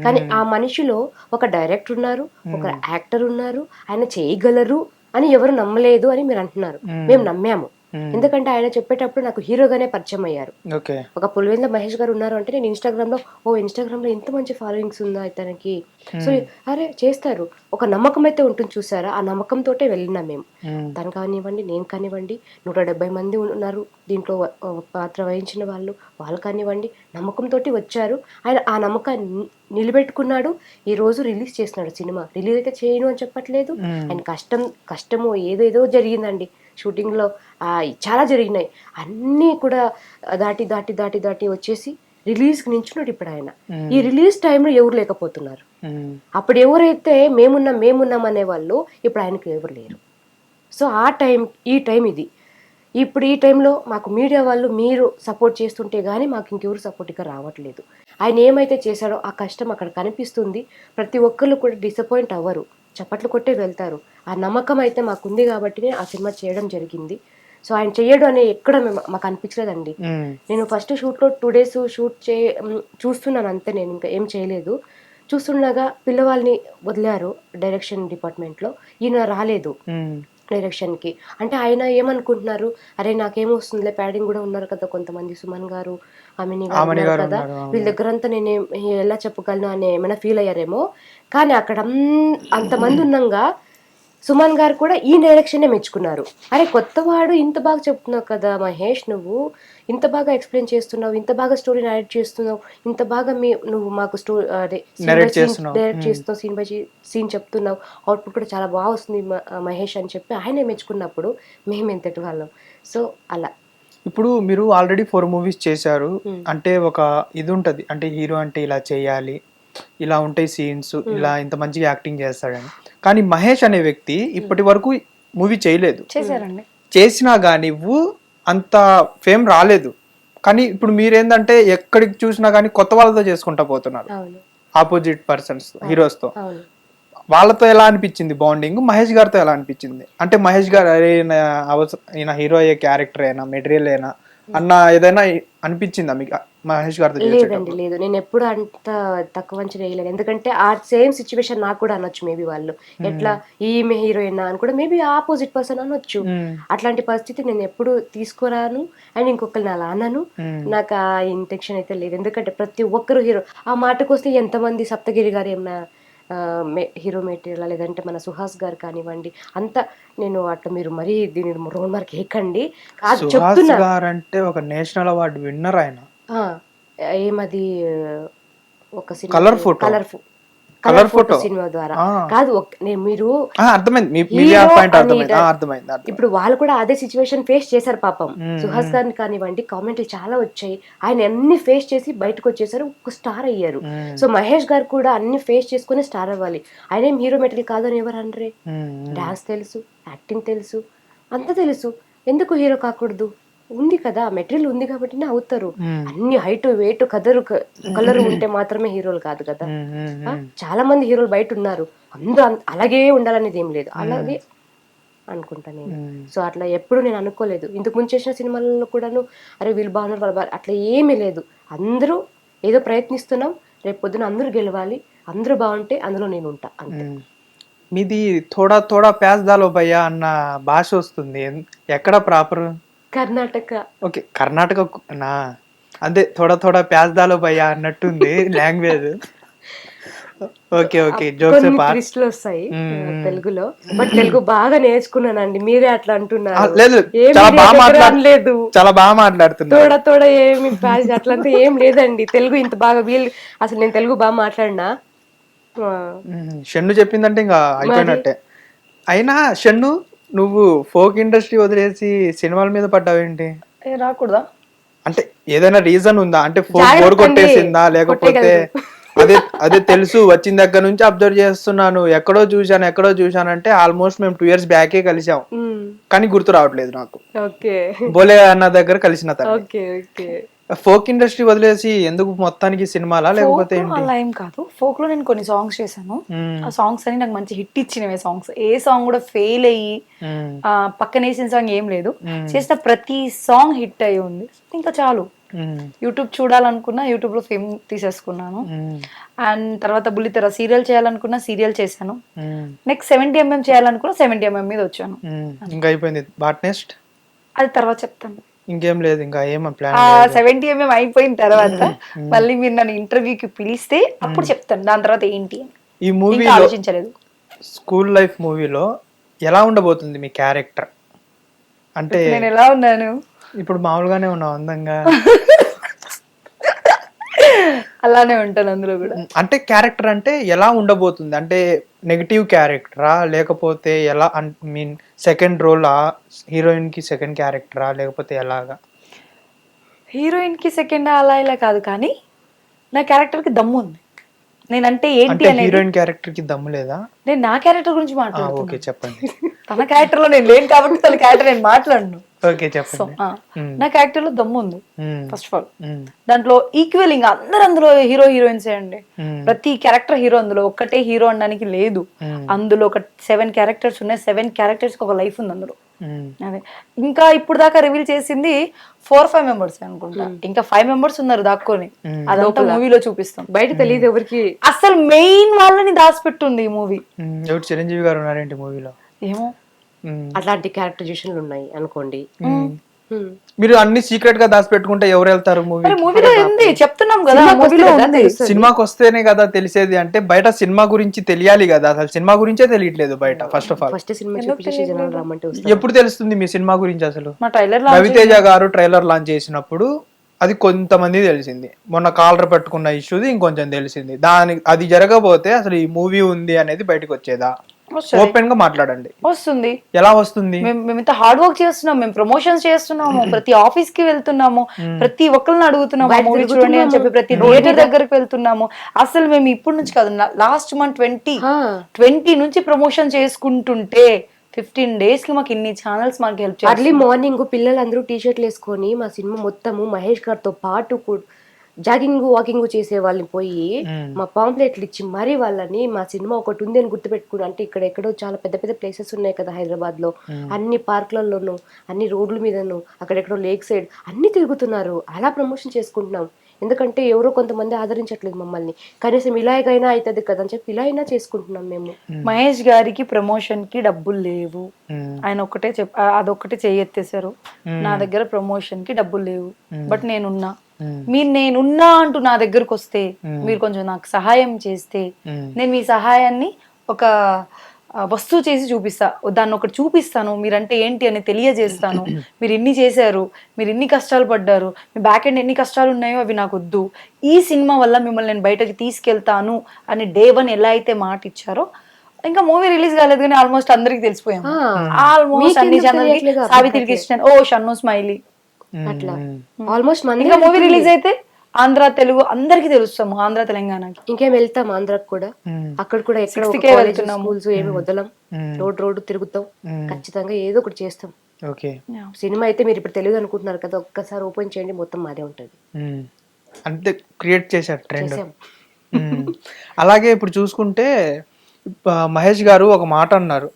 కానీ ఆ మనిషిలో ఒక డైరెక్టర్ ఉన్నారు, ఒక యాక్టర్ ఉన్నారు, ఆయన చేయగలరు అని ఎవరు నమ్మలేదు అని మీరు అంటున్నారు. మేము నమ్మాము, ఎందుకంటే ఆయన చెప్పేటప్పుడు నాకు హీరోగానే పరిచయం అయ్యారు. ఒక పులివెందుల మహేష్ గారు ఉన్నారు అంటే నేను ఇన్స్టాగ్రామ్ లో ఇంత మంచి ఫాలోయింగ్స్ ఉందా ఇతనికి, సో అరే చేస్తారు, ఒక నమ్మకం అయితే ఉంటుంది చూసారా, ఆ నమ్మకంతో వెళ్ళినా మేము. తను కానివ్వండి, నేను కానివ్వండి, 170 మంది ఉన్నారు దీంట్లో పాత్ర వహించిన వాళ్ళు కానివ్వండి, నమ్మకంతో వచ్చారు. ఆయన ఆ నమ్మకాన్ని నిలబెట్టుకున్నాడు. ఈ రోజు రిలీజ్ చేస్తున్నాడు సినిమా. రిలీజ్ అయితే చేయను అని చెప్పట్లేదు, ఆయన కష్టమో ఏదేదో జరిగిందండి షూటింగ్ లో, చాలా జరిగినాయి, అన్నీ కూడా దాటి దాటి దాటి దాటి వచ్చేసి రిలీజ్కి నించున్నాడు ఇప్పుడు ఆయన. ఈ రిలీజ్ టైంలో ఎవరు లేకపోతున్నారు. అప్పుడు ఎవరైతే మేమున్నాం అనే వాళ్ళు ఇప్పుడు ఆయనకు ఎవరు లేరు. సో ఈ టైం ఇది. ఇప్పుడు ఈ టైంలో మాకు మీడియా వాళ్ళు మీరు సపోర్ట్ చేస్తుంటే కానీ మాకు ఇంకెవరు సపోర్ట్గా రావట్లేదు. ఆయన ఏమైతే చేశాడో ఆ కష్టం అక్కడ కనిపిస్తుంది. ప్రతి ఒక్కళ్ళు కూడా డిసప్పాయింట్ అవ్వరు, చప్పట్లు కొట్టే వెళ్తారు. ఆ నమ్మకం అయితే మాకుంది కాబట్టి ఆ సినిమా చేయడం జరిగింది. సో ఆయన చేయడం అనే ఎక్కడ మాకు అనిపించలేదండి. నేను ఫస్ట్ షూట్లో 2 days చూస్తున్నాను అంతే, నేను ఇంకా ఏం చేయలేదు. చూస్తుండగా పిల్లవాళ్ళని వదిలారు డైరెక్షన్ డిపార్ట్మెంట్లో, ఈయన రాలేదు. డైరెక్షన్కి. అంటే ఆయన ఏమనుకుంటున్నారు, అరే నాకేమొస్తుందిలే, ప్యాడింగ్ కూడా ఉన్నారు కదా కొంతమంది, సుమన్ గారు, అమిని గారు ఉన్నారు కదా, వీళ్ళ దగ్గరంతా నేను ఎలా చెప్పగలను అని ఏమైనా ఫీల్ అయ్యారేమో. కానీ అక్కడ అంతమంది ఉన్నాగా సుమన్ గారు కూడా ఈ డైరెక్షనే మెచ్చుకున్నారు. అరే కొత్తవాడు ఇంత బాగా చెప్తున్నావు కదా మహేష్, నువ్వు ఇంత బాగా ఎక్స్ప్లెయిన్ చేస్తున్నావు, ఇంత బాగా స్టోరీ నరేట్ చేస్తున్నావు, ఇంత బాగా నువ్వు మాకు డైరెక్ట్ చేస్తున్నావు, సీన్ బై సీన్ చెప్తున్నావు, అవుట్పుట్ కూడా చాలా బాగా వస్తుంది మహేష్ అని చెప్పి ఆయనే మెచ్చుకున్నప్పుడు మేము ఎంతటి వాళ్ళం. సో అలా ఇప్పుడు మీరు ఆల్రెడీ 4 మూవీస్ చేశారు. అంటే ఒక ఇది ఉంటది, అంటే హీరో అంటే ఇలా చేయాలి, ఇలా ఉంటాయి సీన్స్, ఇలా ఇంత మంచిగా యాక్టింగ్ చేస్తాడని. కానీ మహేష్ అనే వ్యక్తి ఇప్పటి వరకు మూవీ చేయలేదు. చేశారండి. చేసినా కానీ అంత ఫేమ్ రాలేదు. కానీ ఇప్పుడు మీరేందంటే ఎక్కడికి చూసినా కానీ కొత్త వాళ్ళతో చేసుకుంటా పోతున్నారు, ఆపోజిట్ పర్సన్స్ హీరోస్తో. వాళ్ళతో ఎలా అనిపించింది బాండింగ్, మహేష్ గారితో ఎలా అనిపించింది? అంటే మహేష్ గారు అరే ఈయన హీరో అయ్యే క్యారెక్టర్ అయినా మెటీరియల్ అయినా అన్న ఏదైనా అనిపించిందా మీకు మహేష్ గారితో? లేదండి, లేదు. నేను ఎప్పుడు అంత తక్కువ అంచనా వేయలేదు. ఎందుకంటే ఆ సేమ్ సిచ్యువేషన్ నాకు కూడా అనొచ్చు. మేబీ వాళ్ళు ఎట్లా ఈమె హీరోయిన్ అని కూడా మేబీ ఆపోజిట్ పర్సన్ అనొచ్చు. అట్లాంటి పరిస్థితి నేను ఎప్పుడు తీసుకురాను అండ్ ఇంకొకరిని అలా అనను. నాకు ఆ ఇంటెన్షన్ అయితే లేదు. ఎందుకంటే ప్రతి ఒక్కరు హీరో ఆ మాటకు వస్తే ఎంతమంది సప్తగిరి గారు ఏమన్నా హీరో మెటీరియల్, లేదంటే మన సుహాస్ గారు కానివ్వండి, అంతా నేను అట్లా మీరు మరీ దీని రోల్ మార్క్ వేయకండి. సుహాస్ గారు అంటే ఒక నేషనల్ అవార్డు విన్నర్ ఆయన. ఏమది ఒక సినిమా కలర్ ఫోటో సినిమా ద్వారా కాదు, మీరు అర్థమైంది. ఇప్పుడు వాళ్ళు కూడా అదే సిచ్యువేషన్ ఫేస్ చేశారు పాపం. సుహాస్ గారిని కానివ్వండి కామెంట్లు చాలా వచ్చాయి. ఆయన అన్ని ఫేస్ చేసి బయటకు వచ్చేసారు, ఒక స్టార్ అయ్యారు. సో మహేష్ గారు కూడా అన్ని ఫేస్ చేసుకుని స్టార్ అవ్వాలి. ఆయన ఏం హీరో మెటీరియల్ కాదని ఎవరు అనరే. డాన్స్ తెలుసు, యాక్టింగ్ తెలుసు, అంత తెలుసు, ఎందుకు హీరో కాకూడదు? ఉంది కదా, మెటీరియల్ ఉంది కాబట్టి అవుతారు. అన్ని హైట్ వెయిట్ కలర్ ఉంటే మాత్రమే హీరోలు కాదు కదా. చాలా మంది హీరోలు బయట ఉన్నారు, అందరూ అలాగే ఉండాలనేది ఏం లేదు, అలాగే అనుకుంటా నేను. సో అట్లా ఎప్పుడు నేను అనుకోలేదు. ఇంతకు ముందు చేసిన సినిమాలలో కూడాను అరే వీళ్ళు బాగున్నారు వాళ్ళు అట్లా ఏమీ లేదు. అందరూ ఏదో ప్రయత్నిస్తున్నాం, రేపు పొద్దున అందరూ గెలవాలి, అందరూ బాగుంటే అందులో నేను ఉంటా అంతే. మీది థోడా థోడా ప్యాస్ దాలో భయ్యా అన్న భాష వస్తుంది, ఎక్కడ ప్రాపర్? కర్ణాటక. ఓకే, కర్ణాటక నా అదే థోడా థోడా ప్యాస్ దాలో భయ్యా అన్నట్టుంది లాంగ్వేజ్. ఓకే ఓకే, జోక్స్ ట్విస్ట్లు వస్తాయి తెలుగులో, బట్ తెలుగు బాగా నేర్చుకున్నానండి. మీరే అట్లా అంటున్నారు. లేదు, చాలా బాగా మాట్లాడుతున్నారు. తోడ తోడ ఏమి ప్యాస్ అట్లంతా ఏం లేదండి. తెలుగు ఇంత బాగా అసలు నేను తెలుగు బాగా మాట్లాడినా. షన్ను చెప్పిందంటే ఇంకా అయిపోయినట్టే. అయినా షన్ను, నువ్వు ఫోక్ ఇండస్ట్రీ వదిలేసి సినిమాల మీద పడ్డావేంటి? రాకూడదా? అంటే ఏదైనా రీజన్ ఉందా? అంటే ఫోక్ బోర్ కొట్టేసిందా, లేకపోతే అదే తెలుసు వచ్చిన దగ్గర నుంచి అబ్జర్వ్ చేస్తున్నాను, ఎక్కడో చూశాను అంటే ఆల్మోస్ట్ మేము 2 years బ్యాకే కలిసాం, కానీ గుర్తు రావట్లేదు నాకు. బోలే అన్న దగ్గర కలిసిన ఫోక్ ఇండస్ట్రీ వదిలేసి ఎందుకు మొత్తానికి సినిమాలా, లేకపోతే అలా ఏం కాదు. ఫోక్ లో నేను కొన్ని సాంగ్స్ చేశాను. ఆ సాంగ్స్ అని నాకు మంచి హిట్ ఇచ్చినవే సాంగ్స్. ఏ సాంగ్ కూడా ఫెయిల్ అయ్యి పక్కనేసిన సాంగ్ ఏం లేదు. చేసిన ప్రతి సాంగ్ హిట్ అయ్యి ఉంది. ఇంకా చాలు. యూట్యూబ్ చూడాలనుకున్నా యూట్యూబ్ లో ఫేమ్ తీసేసుకున్నాను. అండ్ తర్వాత బుల్లితెర సీరియల్ చేయాలనుకున్నా సీరియల్ చేశాను. నెక్స్ట్ 70mm చేయాలనుకున్నా 70mm మీద వచ్చాను. ఇంకా అయిపోయింది. బాట్నెస్ట్ అది తర్వాత చెప్తాను. ఇంకేం లేదు, ఇంకా ఏం ప్లాన్? 70mm అయిపోయిన తర్వాత మళ్ళీ మీరు నన్ను ఇంటర్వ్యూకి పిలిస్తే అప్పుడు చెప్తాను దాని తర్వాత ఏంటి. ఈ మూవీ ఆలోచించలేదు. స్కూల్ లైఫ్ మూవీలో ఎలా ఉండబోతుంది మీ క్యారెక్టర్? అంటే నేను ఎలా ఉన్నాను ఇప్పుడు? మామూలుగానే ఉన్నావు, అందంగా. అలానే ఉంటాను అందులో కూడా. అంటే క్యారెక్టర్ అంటే ఎలా ఉండబోతుంది? అంటే నెగటివ్ క్యారెక్టరా, లేకపోతే ఎలా మీన్ సెకండ్ రోలా, హీరోయిన్ కి సెకండ్ క్యారెక్టరా, లేకపోతే ఎలాగా? హీరోయిన్ కి సెకండ్ అలా ఇలా కాదు, కానీ నా క్యారెక్టర్ కి దమ్ము ఉంది. నేనంటే ఏంటి అనేది. హీరోయిన్ క్యారెక్టర్ కి దమ్ము లేదా? నేను నా క్యారెక్టర్ గురించి మాట్లాడుతున్నా. ఓకే చెప్పండి. తన క్యారెక్టర్ లో నేను లేను కాబట్టి తన క్యారెక్టర్ నేను మాట్లాడను. ఓకే చెప్పండి. నా క్యారెక్టర్ లో దమ్ము ఉంది. ఫస్ట్ ఆఫ్ ఆల్ దాంట్లో ఈక్వల్ ఇంకా అందులో హీరో హీరోయిన్స్ అండి. ప్రతి క్యారెక్టర్ హీరో, అందులో ఒక్కటే హీరో అనడానికి లేదు. అందులో ఒక 7 క్యారెక్టర్స్ ఉన్నాయి. 7 క్యారెక్టర్స్ కి ఒక లైఫ్ ఉంది అందులో. అదే ఇంకా ఇప్పుడు దాకా రివీల్ చేసింది 4-5 మెంబర్స్ అనుకుంటా. ఇంకా 5 మెంబర్స్ ఉన్నారు దాక్కొని. అదంతా మూవీలో చూపిస్తాం. బయట తెలియదు ఎవరికి. అసలు మెయిన్ వాళ్ళని దాచిపెట్టుంది ఈ మూవీ. చిరంజీవి గారు ఉన్నారేంటి మూవీలో? ఏమో అట్లాంటి క్యారెక్టరైజేషన్లు ఉన్నాయి అనుకోండి. మీరు అన్ని సీక్రెట్ గా దాచిపెట్టుకుంటే ఎవరు వెళ్తారు మూవీ? మరి మూవీలో ఉంది చెప్తున్నాం కదా, మూవీలో ఉంది. సినిమాకి వస్తేనే కదా తెలిసేది. అంటే బయట సినిమా గురించి తెలియాలి కదా, అసలు సినిమా గురించే తెలియట్లేదు బయట. ఫస్ట్ ఆఫ్ ఆల్ ఫస్ట్ సినిమా చూపించేసి జనాలు రమ్మంటే వస్తారు. ఎప్పుడు తెలుస్తుంది మీ సినిమా గురించి అసలు? మా ట్రైలర్ రవితేజ గారు ట్రైలర్ లాంచ్ చేసినప్పుడు అది కొంతమంది తెలిసింది. మొన్న కాలర్ పెట్టుకున్న ఇష్యూది ఇంకొంచెం తెలిసింది. అది జరగబోతే అసలు ఈ మూవీ ఉంది అనేది బయటకు వచ్చేదా? ఓపెన్ గా మాట్లాడండి. వస్తుంది. ఎలా వస్తుంది? మేము ఇంత హార్డ్ వర్క్ చేస్తున్నాం, మేము ప్రమోషన్స్ చేస్తున్నాము, ప్రతి ఆఫీస్ కి వెళ్తున్నాము, ప్రతి ఒక్కరిని అడుగుతున్నాము మూవీ చూడండి అని చెప్పి, ప్రతి థియేటర్ దగ్గరకు వెళ్తున్నాము. అసలు మేము ఇప్పటి నుంచి కాదు, లాస్ట్ మంత్ 20 నుంచి ప్రమోషన్ చేసుకుంటుంటే 15 days కి మాకు ఇన్ని ఛానల్స్ మాకు హెల్ప్ చేయాలి. అర్లీ మార్నింగ్ పిల్లలందరూ టీ షర్ట్లు వేసుకొని మా సినిమా మొత్తము మహేష్ గారితో పాటు జాగింగ్ వాకింగ్ చేసే వాళ్ళని పోయి మా పాంప్లెట్లు ఇచ్చి మరీ వాళ్ళని మా సినిమా ఒకటి ఉంది అని గుర్తుపెట్టుకుని, అంటే ఇక్కడ ఎక్కడో చాలా పెద్ద పెద్ద ప్లేసెస్ ఉన్నాయి కదా హైదరాబాద్ లో, అన్ని పార్క్లలోనూ అన్ని రోడ్ల మీదను అక్కడెక్కడో లేక్ సైడ్ అన్ని తిరుగుతున్నారు. అలా ప్రమోషన్ చేసుకుంటున్నాం. ఎందుకంటే ఎవరో కొంతమంది ఆదరించట్లేదు మమ్మల్ని, కనీసం ఇలాగైనా అవుతుంది కదా అని చెప్పి ఇలా అయినా చేసుకుంటున్నాం మేము. మహేష్ గారికి ప్రమోషన్ కి డబ్బులు లేవు, ఆయన ఒక్కటే అదొక్కటే చేయెత్తేసారు. నా దగ్గర ప్రమోషన్ కి డబ్బులు లేవు, బట్ నేనున్నా. మీరు నేనున్నా అంటూ నా దగ్గరకు వస్తే, మీరు కొంచెం నాకు సహాయం చేస్తే, నేను మీ సహాయాన్ని ఒక వస్తువు చేసి చూపిస్తా, దాన్ని ఒకటి చూపిస్తాను, మీరంటే ఏంటి అని తెలియజేస్తాను. మీరు ఇన్ని చేశారు, మీరు ఇన్ని కష్టాలు పడ్డారు, మీ బ్యాక్ ఎండ్ ఎన్ని కష్టాలు ఉన్నాయో అవి నాకు వద్దు, ఈ సినిమా వల్ల మిమ్మల్ని నేను బయటకి తీసుకెళ్తాను అని డే 1 ఎలా అయితే మాట ఇచ్చారో, ఇంకా మూవీ రిలీజ్ కాలేదు కానీ ఆల్మోస్ట్ అందరికి తెలిసిపోయాం. ఆల్మోస్ట్ అన్ని ఛానల్కి సావిత్రి కృష్ణన్, ఓ షన్ను స్మైలీ, అట్లా ఆల్మోస్ట్ ఇంకా మూవీ రిలీజ్ అయితే ఆంధ్ర తెలుగు అందరికి తెలుస్తాము, ఆంధ్ర తెలంగాణకి. ఇంకేం వెళ్తాం ఆంధ్రాకి కూడా, అక్కడ కూడా ఎక్కడ స్కూల్స్ ఏమి వదలం, రోడ్డు తిరుగుతాం, ఖచ్చితంగా ఏదో ఒకటి చేస్తాం. సినిమా అయితే మీరు ఇప్పుడు తెలియదు అనుకుంటున్నారు కదా, ఒక్కసారి ఓపెన్ చేయండి మొత్తం మాదే ఉంటది. అంటే క్రియేట్ చేశారు ట్రెండ్. అలాగే ఇప్పుడు చూసుకుంటే మహేష్ గారు ఒక మాట అన్నారు,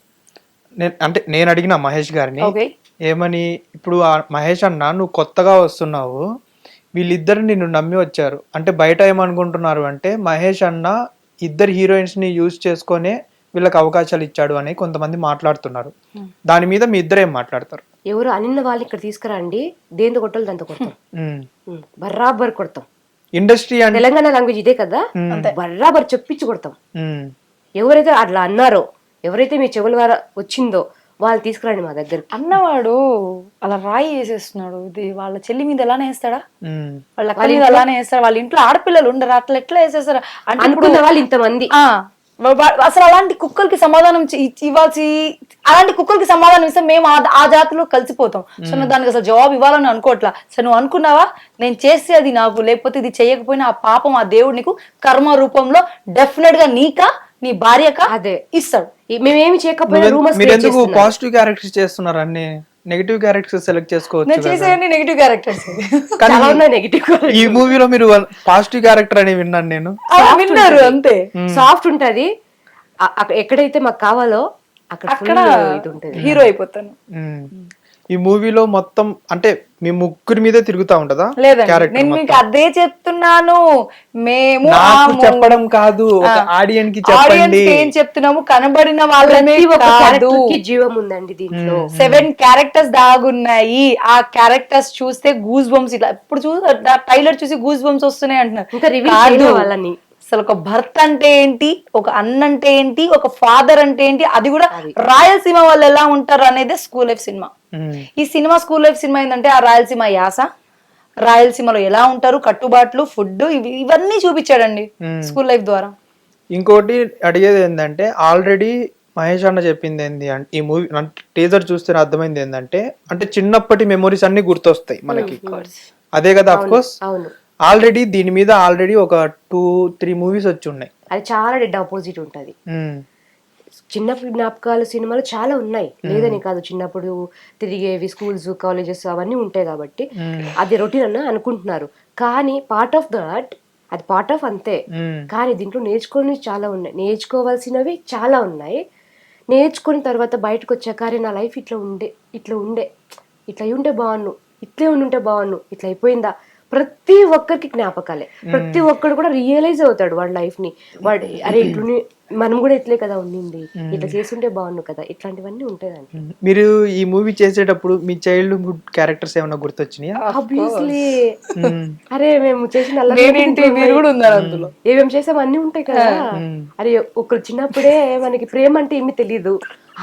నేను అడిగిన మహేష్ గారిని ఏమని, ఇప్పుడు మహేష్ అన్న నువ్వు కొత్తగా వస్తున్నావు, వీళ్ళిద్దరు నిన్ను నమ్మి వచ్చారు అంటే బయట ఏమనుకుంటున్నారు అంటే మహేష్ అన్న ఇద్దరు హీరోయిన్స్ ని యూజ్ చేసుకునే వీళ్ళకి అవకాశాలు ఇచ్చాడు అని కొంతమంది మాట్లాడుతున్నారు. దాని మీద మీ ఇద్దరు ఏం మాట్లాడతారు? ఎవరు అనిన్న వాళ్ళు ఇక్కడ తీసుకురండి, దేంతో కొట్టాలి దాంతో కొడతాం, బర్రాబర్ కొడతాం. ఇండస్ట్రీ అంటే తెలంగాణ లాంగ్వేజ్ ఇదే కదా, బర్రాబర్ చెప్పించి కొడతాం. ఎవరైతే అట్లా అన్నారో, ఎవరైతే మీ చెవుల ద్వారా వచ్చిందో వాళ్ళు తీసుకురండి మా దగ్గర. అన్నవాడు అలా రాయి వేసేస్తున్నాడు, ఇది వాళ్ళ చెల్లి మీద ఎలానే వేస్తాడా, వాళ్ళ అక్క మీద అలానే వేస్తాడు, వాళ్ళ ఇంట్లో ఆడపిల్లలు ఉండరు, అట్లా ఎట్లా వేసేస్తారా అంటే అనుకున్న వాళ్ళు ఇంతమంది. అసలు అలాంటి కుక్కలకి సమాధానం ఇవ్వాల్సి, అలాంటి కుక్కలకి సమాధానం ఇస్తే మేము ఆ జాతిలో కలిసిపోతాం. సో నువ్వు దానికి అసలు జవాబు ఇవ్వాలని అనుకోవట్లా. సో నువ్వు అనుకున్నావా నేను చేస్తే అది నాకు, లేకపోతే ఇది చేయకపోయినా ఆ పాపం ఆ దేవుడు నీకు కర్మ రూపంలో డెఫినెట్ గా నీకా నీ భార్యక అదే ఇస్తాడు. మేమేమి చేయకపోయినా మీరు ఎందుకు పాజిటివ్ క్యారెక్టర్స్ చేస్తున్నారు, అన్ని నెగిటివ్ క్యారెక్టర్స్ సెలెక్ట్ చేసుకోవచ్చు. నేను చేసేవన్నీ నెగిటివ్ క్యారెక్టర్స్, ఈ మూవీలో మీరు పాజిటివ్ క్యారెక్టర్ అని విన్నాను నేను. విన్నారు అంతే, సాఫ్ట్ ఉంటది, ఎక్కడైతే మాకు కావాలో అక్కడ హీరో అయిపోతాను. ఈ మూవీలో మొత్తం అంటే మీ ముగ్గురి మీదే తిరుగుతా ఉంటదా? లేదండి, నేను మీకు అదే చెప్తున్నాను. మేము చెప్పడం కాదు, ఆడియన్స్ కి చెప్పండి ఏం చెప్తున్నాము, కనబడిన వాళ్ళమే కాదు, జీవం ఉందండి దీంట్లో. 7 క్యారెక్టర్స్ దాగున్నాయి. ఆ క్యారెక్టర్స్ చూస్తే గూస్ బంప్స్, ఇట్లా ఇప్పుడు ట్రైలర్ చూసి గూస్ బంప్స్ వస్తున్నాయి అంటున్నారు. వాళ్ళని అసలు ఒక భర్త అంటే ఏంటి, ఒక అన్న అంటే ఏంటి, ఒక ఫాదర్ అంటే ఏంటి, అది కూడా రాయలసీమ వాళ్ళు ఎలా ఉంటారు అనేది స్కూల్ లైఫ్ సినిమా. ఈ సినిమా స్కూల్ లైఫ్ సినిమా ఏంటంటే ఆ రాయలసీమ యాస, రాయలసీమలో ఎలా ఉంటారు, కట్టుబాట్లు, ఫుడ్, ఇవన్నీ చూపించాడండి స్కూల్ లైఫ్ ద్వారా. ఇంకోటి అడిగేది ఏంటంటే, ఆల్రెడీ మహేష్ అన్న చెప్పింది ఏంది అంటే, ఈ మూవీ టీజర్ చూస్తే అర్థమైంది ఏంటంటే, అంటే చిన్నప్పటి మెమొరీస్ అన్ని గుర్తొస్తాయి మనకి. అదే కదా అఫ్ కోర్స్. ఆల్రెడీ దీని మీద ఒక 2-3 మూవీస్ వచ్చి ఉన్నాయి. అది చాలా డెడ్ ఆపోజిట్ ఉంటది. చిన్నప్పుడు జ్ఞాపకాలు సినిమాలు చాలా ఉన్నాయి, లేదని కాదు, చిన్నప్పుడు తిరిగేవి స్కూల్స్ కాలేజెస్ అవన్నీ ఉంటాయి కాబట్టి అది రొటీన్ అని అనుకుంటున్నారు. కానీ పార్ట్ ఆఫ్ దట్, అది పార్ట్ ఆఫ్ అంతే. కానీ దీంట్లో నేర్చుకునేవి చాలా ఉన్నాయి, నేర్చుకోవాల్సినవి చాలా ఉన్నాయి. నేర్చుకున్న తర్వాత బయటకు వచ్చాక నా లైఫ్ ఇట్లా ఉండే బాగున్ను, ఇట్లే ఉండుంటే బాగున్ను, ఇట్లా అయిపోయిందా, ప్రతి ఒక్కరికి జ్ఞాపకాలే. ప్రతి ఒక్కడు కూడా రియలైజ్ అవుతాడు వాడి లైఫ్ ని. వాడు అరే ఇట్లు మనం కూడా ఇట్లే కదా ఉండింది, ఇట్లా చేస్తుంటే బాగుండు కదా, ఇట్లాంటివన్నీ ఉంటాయండి. మీరు ఈ మూవీ చేసేటప్పుడు మీ చైల్డ్హుడ్ క్యారెక్టర్స్ ఏమైనా గుర్తొచ్చినాయా? ఆబ్వియస్లీ. అరే మేము చేసిన మీరు కూడా ఉన్నారు అందులో. ఏమేమి చేసాం అన్ని ఉంటాయి కదా. అరే ఒకరు చిన్నప్పుడే మనకి ప్రేమ అంటే ఏమీ తెలియదు,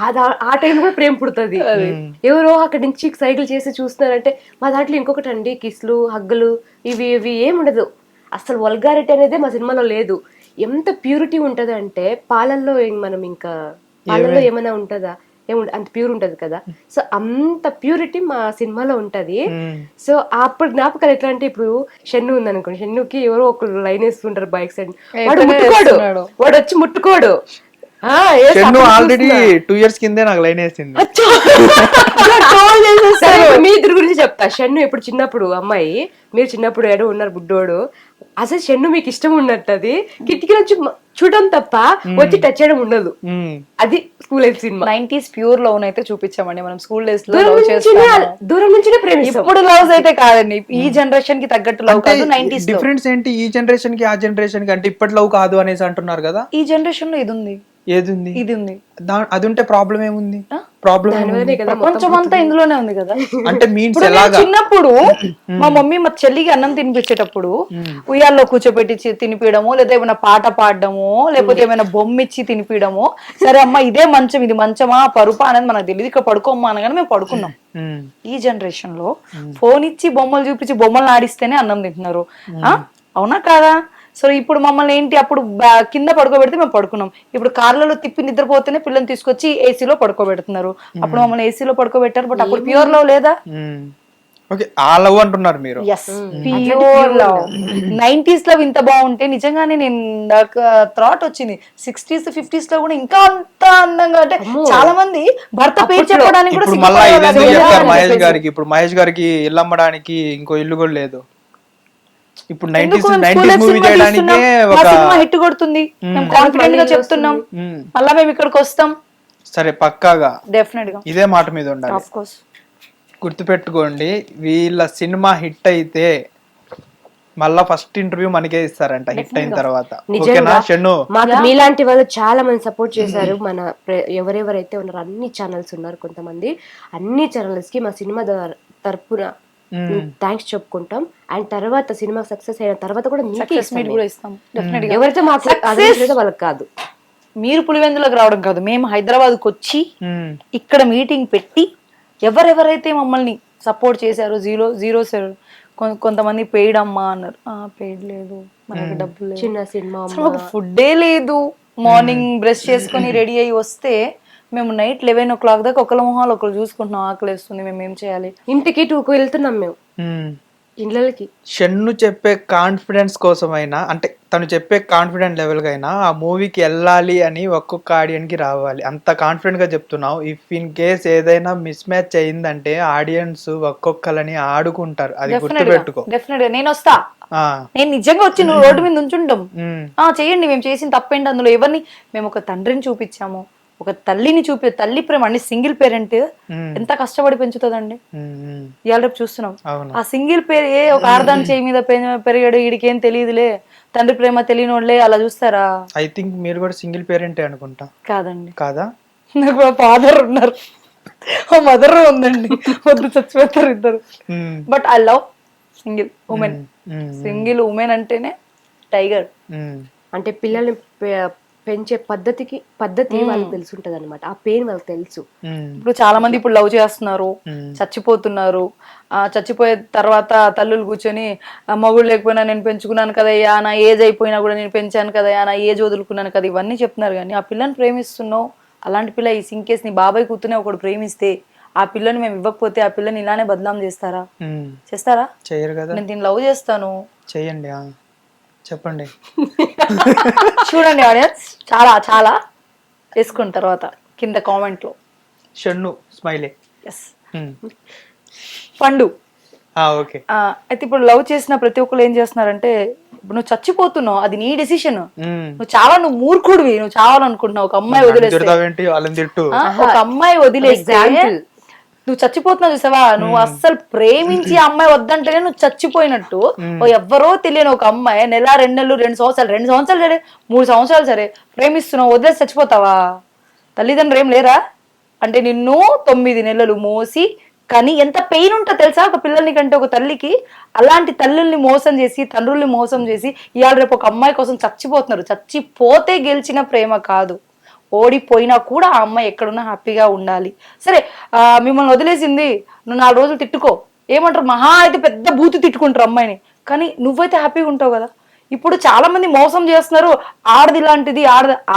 ఆ టైం కూడా ప్రేమ పుడుతుంది. ఎవరో అక్కడి నుంచి సైకిల్ చేసి చూస్తున్నారంటే మా దాంట్లో ఇంకొకటి అండి, కిస్లు హగ్గులు ఇవి ఇవి ఏమి ఉండదు. అసలు వల్గారిటీ అనేది మా సినిమాలో లేదు. ఎంత ప్యూరిటీ ఉంటది అంటే పాలల్లో మనం ఇంకా పాలల్లో ఏమైనా ఉంటదా, అంత ప్యూర్ ఉంటది కదా. సో అంత ప్యూరిటీ మా సినిమాలో ఉంటది. సో అప్పుడు జ్ఞాపకాలు ఎట్లా అంటే, ఇప్పుడు షెన్ను ఉంది అనుకోండి, షెన్నుకి ఎవరో ఒకరు లైన్ వేస్తుంటారు బైక్ సైడ్, వాడు ముట్టుకోడు, వాడు వచ్చి ముట్టుకోడు. ఆల్రెడీ 2 years కిందే నాకు లైన్ వేసింది. మీ ఇద్దరు గురించి చెప్తా. షన్ను ఎప్పుడు చిన్నప్పుడు అమ్మాయి, మీరు చిన్నప్పుడు ఏడో ఉన్నారు బుడ్డోడు, అసలు షన్ను మీకు ఇష్టం ఉన్నట్టు అది కిటికీ నుంచి చూడడం తప్ప వచ్చి టచ్ చేయడం ఉండదు. అది school life cinema. 90s pure love అయితే చూపించామండి మనం స్కూల్ డేస్ లో. దూరం నుంచినే ప్రేమిస్తాం. ఇప్పుడు లవ్స్ అయితే కాదండి, ఈ జనరేషన్ కి తగ్గట్టు లవ్ కాదు. 90s డిఫరెన్స్ ఏంటి ఈ జనరేషన్ కి ఆ జనరేషన్ కి? అంటే ఇప్పటి లవ్ కాదు అనేసి అంటున్నారు కదా. ఈ జనరేషన్ లో ఇది ఉంది, ఏది ఉంది, ఇది ఉంది. అది ఉంటే ప్రాబ్లం ఏముంది? ప్రాబ్లం ప్రపంచం అంతా ఇందులోనే ఉంది కదా. అంటే మీన్స్ ఇప్పుడు నేను చిన్నప్పుడు మా మమ్మీ మా చెల్లికి అన్నం తినిపించేటప్పుడు ఉయ్యాల్లో కూర్చోబెట్టి తినిపించడము, లేదా ఏమైనా పాట పాడడము, లేకపోతే ఏమైనా బొమ్మ ఇచ్చి తినిపించడము. సరే అమ్మ ఇదే మంచం, ఇది మంచమా పరుపా అనేది మనకు తెలియదు, ఇక్కడ పడుకోమ్మా అనగానే మేము పడుకున్నాం. ఈ జనరేషన్ లో ఫోన్ ఇచ్చి బొమ్మలు చూపించి బొమ్మలు ఆడిస్తేనే అన్నం తింటున్నారు. అవునా కాదా? సో ఇప్పుడు మమ్మల్ని ఏంటి, అప్పుడు కింద పడుకోబెడితే మేము పడుకున్నాం. ఇప్పుడు కార్లలో తిప్పి నిద్రపోతేనే పిల్లల్ని తీసుకొచ్చి ఏసీలో పడుకోబెడుతున్నారు. అప్పుడు మమ్మల్ని ఏసీలో పడుకోబెట్టారు, బట్ అప్పుడు ప్యూర్ లవ్ లేదా? ఓకే, ఆ లవ్ అంటున్నారు మీరు. Pure love. 90s లవ్ ఇంత బాగుంటే నిజంగానే నేను నాకు థాట్ వచ్చింది 60s 50s లో కూడా ఇంకా అంత అందంగా. అంటే చాలా మంది భర్త పేరు చెప్పడానికి కూడా మళ్ళీ ఇదెందుకు చెప్తారు మహేష్ గారికి? ఇప్పుడు మహేష్ గారికి ఇల్లు అమ్మడానికి ఇంకో ఇల్లు కూడా లేదు. ఇప్పుడు 90s మూవీ చేయడానికి ఒక సినిమా హిట్ కొడుతుంది, మేము కాన్ఫిడెంట్ గా చెప్తున్నాం, మళ్ళా మేము ఇక్కడికి వస్తాం. సరే పక్కాగా డెఫినెట్ గా ఇదే మాట మీద ఉండాలి. ఆఫ్ కోర్స్ గుర్తుపెట్టుకోండి, వీళ్ళ సినిమా హిట్ అయితే మళ్ళా ఫస్ట్ ఇంటర్వ్యూ మనకే ఇస్తారంట హిట్ అయిన తర్వాత. ఓకేనా షన్ను? మాకు మీలాంటి వాళ్ళు చాలా మంది సపోర్ట్ చేశారు. మన ఎవరెవరైతే ఉన్నారో అన్ని ఛానల్స్ ఉన్నారు, కొంతమంది అన్ని ఛానల్స్ కి మా సినిమా తరపున థ్యాంక్స్ చెప్పుకుంటాం. అండ్ తర్వాత సినిమా సక్సెస్ అయిన తర్వాత కూడా ఎవరైతే మాకు వాళ్ళకి కాదు. మీరు పులివెందులకు రావడం కాదు, మేము హైదరాబాద్కి వచ్చి ఇక్కడ మీటింగ్ పెట్టి ఎవరెవరైతే మమ్మల్ని సపోర్ట్ చేశారో 007 కొంతమంది పెయిడ్ అమ్మా అన్నారు. పెయిడ్ లేదు, మనకి డబ్బులు లేదు, చిన్న సినిమా ఫుడ్డే లేదు. మార్నింగ్ బ్రష్ చేసుకుని రెడీ అయ్యి వస్తే మేము నైట్ 11 o'clock దాకా ఒకళ్ళ మొహాలు ఒకరు చూసుకుంటున్నాం. ఆకలిస్తుంది, మేము ఏం చేయాలి? ఇంటికి 2కు వెళ్తున్నాం మేము ఇళ్ళకి. షన్ను చెప్పే కాన్ఫిడెన్స్ కోసమైనా, అంటే తను చెప్పే కాన్ఫిడెంట్ లెవెల్ కైనా ఆ మూవీకి వెళ్ళాలి అని ఒక్కొక్క ఆడియన్స్ కి రావాలి. అంత కాన్ఫిడెంట్ గా చెప్తున్నావు. ఇఫ్ ఇన్ కేస్ ఏదైనా మిస్ మ్యాచ్ అయిందంటే ఆడియన్స్ ఒక్కొక్కలని ఆడుకుంటారు, అది గుర్తుపెట్టుకో. డెఫినెట్ గా నేను వస్తా. నేను నిజంగా వచ్చి నువ్వు రోడ్డు మీద ఉంచుంటాం. చెయ్యండి, మేము చేసిన తప్పేంటి అందులో? ఎవరిని మేము ఒక తండ్రిని చూపించాము, ఒక తల్లిని తల్లి ప్రేమ అండి. సింగిల్ పేరెంట్ ఎంత కష్టపడి పెంచుతుందండి. ఇవాళ రేపు చూస్తున్నాం ఆ సింగిల్ పేరు ఒక ఆర్దాన్ని చేయి మీద పెరిగాడు, వీడికి ఏం తెలియదులే, తండ్రి ప్రేమ తెలియనోళ్లే అలా చూస్తారా? ఐ థింక్ మీరు కూడా సింగిల్ పేరెంటే అనుకుంటా. కాదండి. కాదా? నాకు మా ఫాదర్ ఉన్నారు, మా మదర్ ఉందండి, వద్దు చచ్చిపోతారు ఇద్దరు. But I love single women. Single women అంటేనే టైగర్. అంటే పిల్లల్ని పెంచే పద్ధతి వాళ్ళకి తెలుసుంటది అనమాట. ఆ పెయిన్ వాళ్ళకి తెలుసు. ఇప్పుడు చాలా మంది ఇప్పుడు లవ్ చేస్తున్నారు, చచ్చిపోతున్నారు. చచ్చిపోయే తర్వాత తల్లులు కూర్చొని మగుడు లేకపోయినా నేను పెంచుకున్నాను కదయ్యా, నా ఏజ్ అయిపోయినా కూడా నేను పెంచాను కదయ్యా, నా ఏజ్ వదులుకున్నాను కదా, ఇవన్నీ చెప్తున్నారు. కానీ ఆ పిల్లని ప్రేమిస్తున్నావు, అలాంటి పిల్ల ఈ సింకేస్ నీ బాబాయ్ కూతునే ఒకడు ప్రేమిస్తే ఆ పిల్లని మేము ఇవ్వకపోతే ఆ పిల్లని ఇలానే బదనాం చేస్తారా? చేస్తారా? చేయరు కదా. నేను దీన్ని లవ్ చేస్తాను. చెయ్యండి, చెప్పండి. చూడండి ఆడియన్స్, చాలా చాలా వేసుకున్న తర్వాత కింద కామెంట్ లో షన్ను స్మైలే. పండు. ఓకే. అయితే ఇప్పుడు లవ్ చేసిన ప్రతి ఒక్కరు ఏం చేస్తున్నారంటే, ఇప్పుడు నువ్వు చచ్చిపోతున్నావు, అది నీ డెసిషన్. నువ్వు మూర్ఖుడివి, నువ్వు చావాలనుకుంటున్నావు. ఒక అమ్మాయి వదిలేస్తే, ఒక అమ్మాయి వదిలేస్తే నువ్వు చచ్చిపోతున్నావు చూసావా, నువ్వు అస్సలు ప్రేమించి ఆ అమ్మాయి వద్దంటేనే నువ్వు చచ్చిపోయినట్టు. ఓ ఎవ్వరో తెలియని ఒక అమ్మాయి నెల 2 నెలలు 2 సంవత్సరాలు సరే 3 సంవత్సరాలు సరే ప్రేమిస్తున్నావు, వదిలేసి చచ్చిపోతావా? తల్లిదండ్రులు ఏం లేరా? అంటే నిన్ను 9 నెలలు మోసి కానీ ఎంత పెయిన్ ఉంటుందో తెలుసా ఒక పిల్లల్ని కంటే ఒక తల్లికి. అలాంటి తల్లుల్ని మోసం చేసి తండ్రుల్ని మోసం చేసి ఇవాళ రేపు ఒక అమ్మాయి కోసం చచ్చిపోతున్నారు. చచ్చిపోతే గెలిచిన ప్రేమ కాదు, ఓడిపోయినా కూడా ఆ అమ్మాయి ఎక్కడున్నా హ్యాపీగా ఉండాలి. సరే మిమ్మల్ని వదిలేసింది, నువ్వు 4 రోజులు తిట్టుకో, ఏమంటారు మహా అయితే పెద్ద బూతు తిట్టుకుంటారు అమ్మాయిని, కానీ నువ్వైతే హ్యాపీగా ఉంటావు కదా. ఇప్పుడు చాలా మంది మోసం చేస్తున్నారు, ఆడది ఇలాంటిది,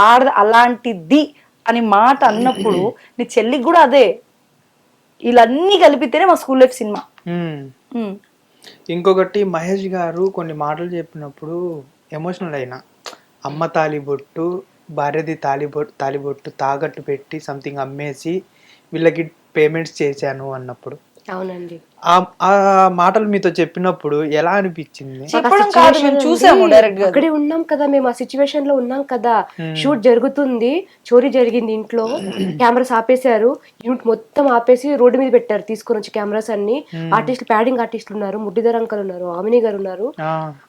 ఆడది అలాంటిది అని మాట అన్నప్పుడు నీ చెల్లికి కూడా అదే. వీళ్ళన్నీ కలిపితేనే మా స్కూల్ లైఫ్ సినిమా. ఇంకొకటి మహేష్ గారు కొన్ని మాటలు చెప్పినప్పుడు ఎమోషనల్ అయినా, అమ్మ తాలిబొట్టు, భార్యది తాలిబొట్టు తాకట్టు పెట్టి సంథింగ్ అమ్మేసి వీళ్ళకి పేమెంట్స్ చేశాను అన్నప్పుడు, అవునండి, ఆ మాటలు మీతో చెప్పినప్పుడు ఎలా అనిపించింది? చెప్పడం కాదు, మేము చూసాము డైరెక్ట్ గా, అక్కడే ఉన్నాం కదా, మేము ఆ సిచ్యువేషన్ లో ఉన్నాం కదా. షూట్ జరుగుతుంది, చోరీ జరిగింది ఇంట్లో, కెమెరాస్ ఆపేశారు, యూనిట్ మొత్తం ఆపేసి రోడ్డు మీద పెట్టారు తీసుకొని వచ్చి కెమెరాస్ అన్ని. ఆర్టిస్టులు, ప్యాడింగ్ ఆర్టిస్టులు ఉన్నారు, మురళీధర్ అంకల్ ఉన్నారు, ఆమిని గారు ఉన్నారు,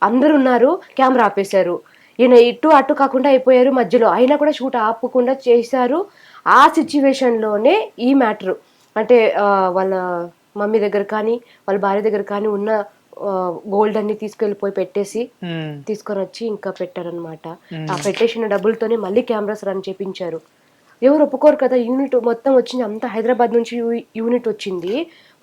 అందరు ఉన్నారు, కెమెరా ఆపేశారు. ఈయన ఇటు అటు కాకుండా అయిపోయారు మధ్యలో, అయినా కూడా షూట్ ఆపకుండా చేశారు. ఆ సిచ్యువేషన్ లోనే ఈ మ్యాటర్ అంటే వాళ్ళ మమ్మీ దగ్గర కానీ వాళ్ళ భార్య దగ్గర కానీ ఉన్న గోల్డ్ అన్ని తీసుకెళ్లిపోయి పెట్టేసి తీసుకొని వచ్చి ఇంకా పెట్టారనమాట. ఆ పెట్టేసిన డబ్బులతోనే మళ్ళీ కెమెరాస్ రన్ చేపించారు. ఎవరు ఒప్పుకోరు కదా, యూనిట్ మొత్తం వచ్చింది, అంతా హైదరాబాద్ నుంచి యూనిట్ వచ్చింది,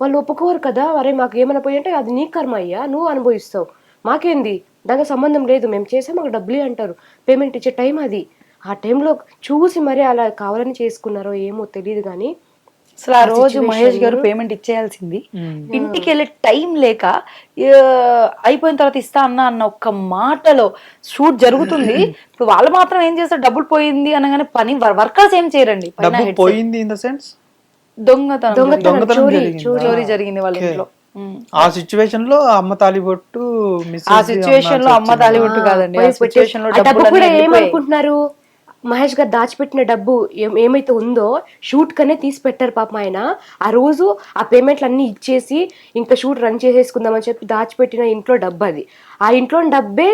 వాళ్ళు ఒప్పుకోరు కదా. అరే మాకు ఏమైనా పోయి అంటే అది నీ కర్మ అయ్యా, నువ్వు అనుభవిస్తావు, మాకేంది, దానికి సంబంధం లేదు, మేము చేసాం, మాకు డబ్బులే అంటారు. పేమెంట్ ఇచ్చే టైం అది. ఆ టైంలో చూసి మరి అలా కావాలని చేసుకున్నారో ఏమో తెలియదు కానీ అసలు ఆ రోజు మహేష్ గారు పేమెంట్ ఇచ్చేయాల్సింది, ఇంటికి వెళ్ళే టైం లేక అయిపోయిన తర్వాత ఇస్తా అన్న ఒక్క మాటలో షూట్ జరుగుతుంది. ఇప్పుడు వాళ్ళు మాత్రం ఏం చేస్తారు, డబ్బులు పోయింది అనగానే పని వర్కర్స్ ఏం చేయరండి, పోయింది ఇన్ ద సెన్స్ దొంగతనం చోరీ జరిగింది వాళ్ళ ఇంట్లో. ఆ సిచ్యువేషన్ లో అమ్మ తాలిబొట్టు ఆ సిచ్యువేషన్ లో అమ్మ తాలిబొట్టు కాదండి, ఆ సిచ్యువేషన్ లో డబ్బు కూడా ఏమనుకుంటున్నారు, మహేష్ గారు దాచిపెట్టిన డబ్బు ఏమైతే ఉందో షూట్ కనే తీసి పెట్టారు పాపం ఆయన. ఆ రోజు ఆ పేమెంట్లు అన్ని ఇచ్చేసి ఇంకా షూట్ రన్ చేసేసుకుందామని చెప్పి దాచిపెట్టిన ఇంట్లో డబ్బు అది. ఆ ఇంట్లో డబ్బే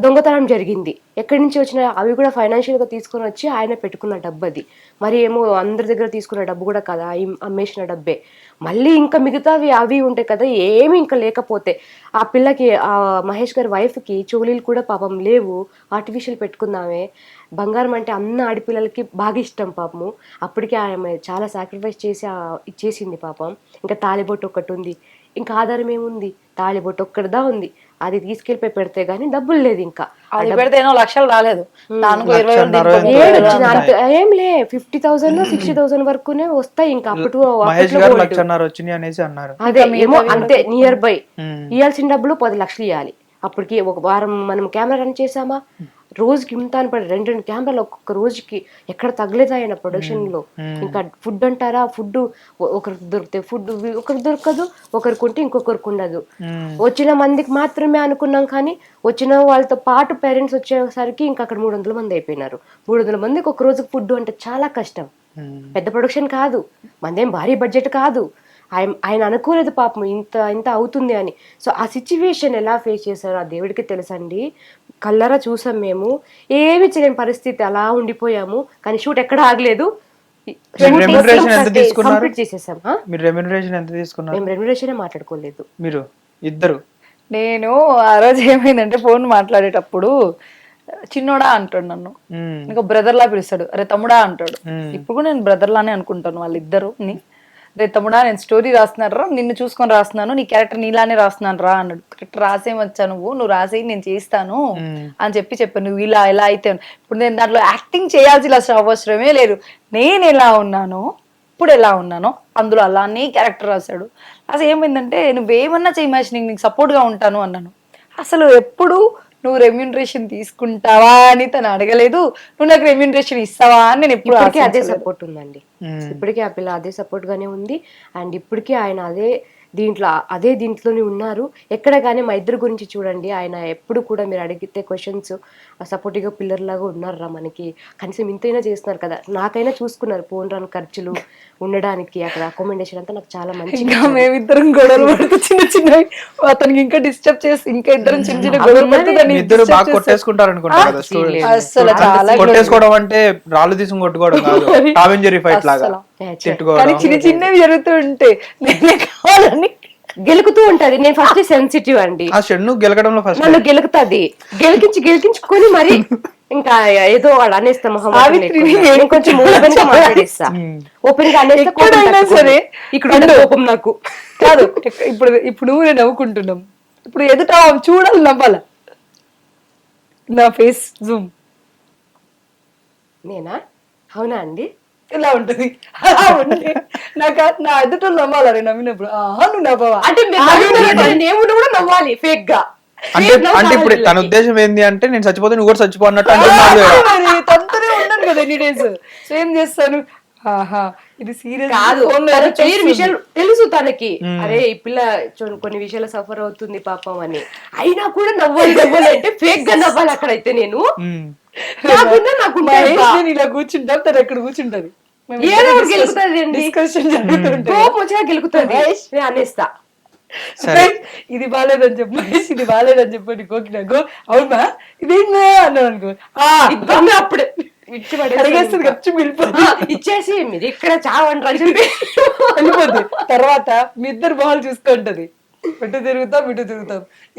దొంగతనం జరిగింది. ఎక్కడి నుంచి వచ్చిన అవి కూడా ఫైనాన్షియల్ గా తీసుకొని వచ్చి ఆయన పెట్టుకున్న డబ్బు అది. మరి ఏమో అందరి దగ్గర తీసుకున్న డబ్బు కూడా కదా, అమ్మేసిన డబ్బే. మళ్ళీ ఇంకా మిగతావి అవి ఉంటాయి కదా, ఏమి ఇంకా లేకపోతే ఆ పిల్లకి, ఆ మహేష్ గారి వైఫ్ కి చోలీలు కూడా పాపం లేవు, ఆర్టిఫిషియల్ పెట్టుకుందామే. బంగారం అంటే అన్న ఆడపిల్లలకి బాగా ఇష్టం పాపము. అప్పటికే ఆమె చాలా సాక్రిఫైస్ చేసి ఇచ్చేసింది పాపం. ఇంకా తాలిబొట్టు ఒకటి ఉంది, ఇంకా ఆధారం ఏముంది, తాలిబొట్టు ఒక్కటిదా ఉంది, అది తీసుకెళ్ళిపోయి పెడితే గానీ డబ్బులు లేదు. ఇంకా పెడితే 1,00,000 రాలేదు, ఏం లే 50,000 60,000 వరకునే వస్తాయి. ఇంకా అప్పుడు అదే ఏమో అంతే, నియర్ బై. ఇవ్వాల్సిన డబ్బులు 10 లక్షలు ఇవ్వాలి. అప్పటికి ఒక వారం మనం కెమెరా రన్ చేసామా, రోజుకి ఇంత అని పడి 2 కెమెరాలు ఒక్కొక్క రోజుకి ఎక్కడ తగలేదాయన ప్రొడక్షన్ లో. ఇంకా ఫుడ్ అంటారా, ఫుడ్ ఒకరికి దొరికితే ఫుడ్ ఒకరికి దొరకదు, ఒకరికి ఉంటే ఇంకొకరికి ఉండదు. వచ్చిన మందికి మాత్రమే అనుకున్నాం, కానీ వచ్చిన వాళ్ళతో పాటు పేరెంట్స్ వచ్చేసరికి ఇంకా అక్కడ 300 మంది అయిపోయినారు. 300 మందికి ఒక రోజుకి ఫుడ్ అంటే చాలా కష్టం. పెద్ద ప్రొడక్షన్ కాదు, మందేం భారీ బడ్జెట్ కాదు. ఆయన అనుకోలేదు పాపం ఇంత అవుతుంది అని. సో ఆ సిచ్యువేషన్ ఎలా ఫేస్ చేశారో ఆ దేవుడికి తెలుసండి. కళ్ళరా చూసాం మేము, ఏమి చేయలేని పరిస్థితి, అలా ఉండిపోయాము. కానీ షూట్ ఎక్కడ ఆగలేదు, కంప్లీట్ చేసేసాం. మేము రెమ్యునరేషన్ మాట్లాడుకోలేదు మీరు ఇద్దరు. నేను ఆ రోజు ఏమైందంటే ఫోన్ మాట్లాడేటప్పుడు చిన్నోడా అంటాడు నన్ను, ఇంకా బ్రదర్ లా పిలుస్తాడు, అరే తమ్ముడా అంటాడు. ఇప్పుడు కూడా నేను బ్రదర్ లానే అనుకుంటాను వాళ్ళిద్దరు. రే తమ్ముడా నేను స్టోరీ రాస్తున్నారా, నిన్ను చూసుకొని రాస్తున్నాను, నీ క్యారెక్టర్ నీలానే రాస్తున్నాను రా అన్నాడు. కరెక్ట్ రాసేమొచ్చా, నువ్వు రాసేయి నేను చేస్తాను అని చెప్పాను. నువ్వు ఇలా అయితే ఇప్పుడు నేను దాంట్లో యాక్టింగ్ చేయాల్సిన అవసరమే లేదు, నేను ఎలా ఉన్నానో ఇప్పుడు ఎలా ఉన్నానో అందులో అలానే క్యారెక్టర్ రాశాడు. అసలు ఏమైందంటే నువ్వేమన్నా చేయి మహేష్, నీకు సపోర్ట్గా ఉంటాను అన్నాను. అసలు ఎప్పుడు నువ్వు రెమ్యూనరేషన్ తీసుకుంటావా అని తను అడగలేదు, నువ్వు నాకు రెమ్యూనరేషన్ ఇస్తావా అని నేను ఎప్పుడు. అదే సపోర్ట్ ఉందండి, ఇప్పటికీ ఆ పిల్ల అదే సపోర్ట్ గానే ఉంది. అండ్ ఇప్పటికీ ఆయన అదే దీంట్లో అదే దీంట్లోనే ఉన్నారు. ఎక్కడ కానీ మా ఇద్దరు గురించి చూడండి, ఆయన ఎప్పుడు కూడా మీరు అడిగితే క్వశ్చన్స్ సపోర్టివ్గా పిల్లర్ లాగా ఉన్నారా మనకి, కనీసం ఇంతైనా చేస్తున్నారు కదా, నాకైనా చూసుకున్నారు ఫోన్ రాని ఖర్చులు, ఉండడానికి అక్కడ అకామిడేషన్ అంతా నాకు చాలా మంచి. ఇంకా మేమిద్దరం గొడవలు పడుతూ చిన్న చిన్నవి అతనికి ఇంకా డిస్టర్బ్ చేసి ఇంకా ఇద్దరం చిన్న చిన్న గొడవలు పడుతూ దాన్ని ఇద్దరు disturb బాగా చేస్తారు. కొట్టేసుకుంటారు అనుకుంటా కదా స్టోరీ. అస్సలు చాలా కొట్టేసుకోవడం అంటే రాళ్ళు తీసుకుని కొట్టుకోవడం కాదు, టామ్ అండ్ జెర్రీ ఫైట్ లాగా అస్సలు. కానీ తిట్టుకోవడం. చిన్న చిన్నవి జరుగుతూ ఉంటే నేనే కావాలని గెలుకుతూ ఉంటది. నేను ఫస్ట్ సెన్సిటివ్ అండి, ఆ షెన్ను గెలకడంలో ఫస్ట్ నన్ను గెలుకుతుంది, గెలికించుకొని మరి ఇంకా ఏదో వాడు అనేస్తా మొహం సావిత్రిని నేను కొంచెం ఓపెన్ గా మాట్లాడేస్తా, ఓపెన్ గా అనేస్తా, కోపం ఎక్కడైనా తట్టుకోను. సరే ఇక్కడ ఉన్న కోపం నాకు కాదు. ఇప్పుడు నువ్వు నేను నవ్వుకుంటున్నాం, ఇప్పుడు ఎదుట ఆమె చూడాలి, నవ్వాల. నా ఫేస్ జూమ్ నేనా? అవునా అండి? ఇలా ఉంటది. అలా ఉంటే నాకు నా ఎదుట నవ్వాలా, నేను నవ్వినప్పుడు నువ్వు నవ్వవా అంటే నేను కూడా నవ్వాలి ఫేక్ గా. అంటే ఇప్పుడు తన ఉద్దేశం ఏంది అంటే నేను చచ్చిపోతే నువ్వు కూడా చచ్చిపో అన్నట్టు అంటున్నాడు కదా. మరి తనతోనే ఉన్నాను కదా ఎన్ని డేస్, సో ఏం చేస్తాను, ఆహా ఇది సీరియస్ కాదు, తన పేరు విషయాలు తెలుసు తనకి, అరే ఈ పిల్ల కొన్ని విషయాలు సఫర్ అవుతుంది పాపం అని, అయినా కూడా నవ్వాలి అంటే ఫేక్ గా నవ్వాలి. అక్కడైతే నేను కాకుండా నాకు నేను ఇలా కూర్చుంటాం, తను ఎక్కడ కూర్చుంటది, ఏదో ఒకటి గెలుకుతుంది అండి, డిస్కషన్ జరుగుతుంటే కోపం వచ్చినా గెలుకుతుంది, నేను అనేస్తా. ఇది బాగాలేదని చెప్పు మహేష్, ఇది బాగాలేదని చెప్పండి కోకినాకు, అవునా ఇదేందా అన్నాను అనుకో, ఇద్దరిని అప్పుడే అడిగేస్తుంది ఖర్చు వెళ్ళిపోతుంది, ఇచ్చేసి మీరు ఇక్కడ చావండి అని చెప్పి వెళ్ళిపోద్ది. తర్వాత మీ ఇద్దరు మొహాలు చూసుకుంటది, ఇటు తిరుగుతాం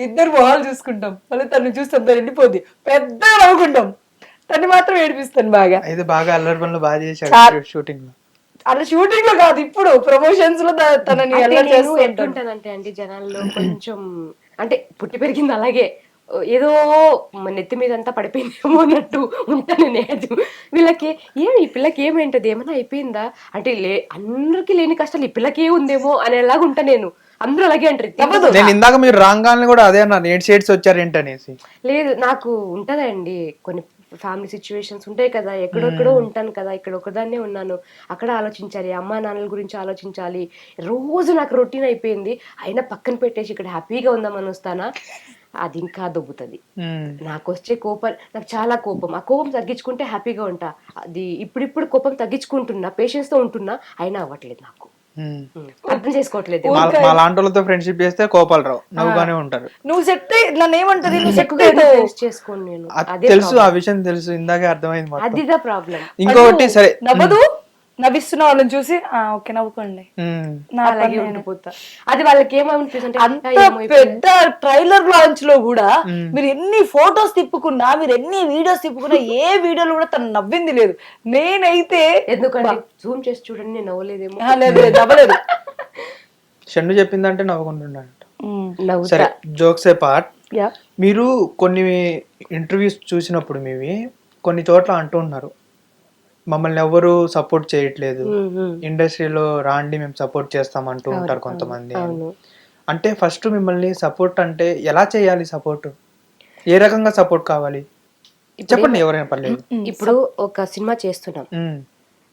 ఇద్దరు మొహాలు చూసుకుంటాం, మళ్ళీ తను చూస్తాం, తను వెళ్ళిపోద్ది, పెద్దగా నవ్వుకుంటాం, తను మాత్రం ఏడిపిస్తాను బాగా. అయితే బాగా అల్లరి పనులు బాగా చేశాడు షూటింగ్ లో. అలా షూటింగ్ లో కాదు, ఇప్పుడు ప్రమోషన్స్ లో తనని అల్లరి చేస్తూ ఉంటాను. ఎట్లుంటానంటే అండి జనాల్లో కొంచెం అంటే పుట్టి పెరిగింది అలాగే, ఏదో నెత్తి మీద అంతా పడిపోయిందేమో అన్నట్టు ఉంటాను నేను. వీళ్ళకి ఈ పిల్లకి ఏమైంటది, ఏమైనా అయిపోయిందా అంటే అందరికి లేని కష్టాలు ఈ పిల్లకి ఏ ఉందేమో అనేలాగా ఉంటా నేను. అందరూ అలాగే అంటారు. నేను ఇందాక మీరు రాంగాల్ని కూడా అదే అన్నారు, 8 షేడ్స్ వచ్చారు ఏంటనేసి. లేదు, నాకు ఉంటదండి కొన్ని ఫ్యామిలీ సిచ్యువేషన్స్ ఉంటాయి కదా, ఎక్కడెక్కడో ఉంటాను కదా, ఇక్కడ ఒకదాన్నే ఉన్నాను, అక్కడ ఆలోచించాలి, అమ్మా నాన్నల గురించి ఆలోచించాలి, రోజు నాకు రొటీన్ అయిపోయింది, అయినా పక్కన పెట్టేసి ఇక్కడ హ్యాపీగా ఉందామని వస్తానా, అది ఇంకా దొబ్బుతుంది. నాకు వచ్చే కోపం, నాకు చాలా కోపం, ఆ కోపం తగ్గించుకుంటే హ్యాపీగా ఉంటా. అది ఇప్పుడిప్పుడు కోపం తగ్గించుకుంటున్నా, పేషెన్స్ తో ఉంటున్నా, అయినా అవ్వట్లేదు నాకు, అర్థం చేసుకోవట్లేదు. మా లాంటి వాళ్ళతో ఫ్రెండ్షిప్ చేస్తే కోపాలు రావు, నవ్వుగానే ఉంటారు. నువ్వు సెట్ నన్ను ఏమంటది, నువ్వు ఎక్కువ చేసుకోను నేను, అదే తెలుసు, ఆ విషయం తెలుసు, ఇందాకే అర్థమైంది మొత్తం. అదిదా ప్రాబ్లం. ఇంకొకటి సరే నవ్వదు, నవ్విస్తున్న వాళ్ళని చూసి ఓకే నవ్వుకోండి, అలాగే ఉండిపోతా. అది వాళ్ళకి ఏమనిపిస్తుంది అంత పెద్ద ట్రైలర్ లాంచ్ లో కూడా మీరు ఎన్ని ఫోటోస్ తిప్పుకున్నా, మీరు ఎన్ని వీడియోస్ తిప్పుకున్నా, ఏ వీడియోలో కూడా తను నవ్వింది లేదు. నేనైతే ఎందుకంటే జూమ్ చేసి చూడండి, నేను నవ్వలేదేమో. లేదు నవ్వలేదు. షన్ను చెప్పిందంటే నవ్వుకుంటున్నాడు. నవ్వుతా. సరే జోక్స్ ఏ పార్ట్, మీరు కొన్ని ఇంటర్వ్యూస్ చూసినప్పుడు మీవి కొన్ని చోట్ల అంటూ ఉన్నారు, మమ్మల్ని ఎవరు సపోర్ట్ చేయట్లేదు, ఇండస్ట్రీలో రాండి మేము సపోర్ట్ చేస్తాం అంటూ ఉంటారు కొంతమంది. అంటే ఫస్ట్ మిమ్మల్ని సపోర్ట్ అంటే ఎలా చేయాలి, సపోర్ట్ ఏ రకంగా సపోర్ట్ కావాలి చెప్పండి, ఎవరైనా పర్లేదు. ఇప్పుడు ఒక సినిమా చేస్తున్నాం,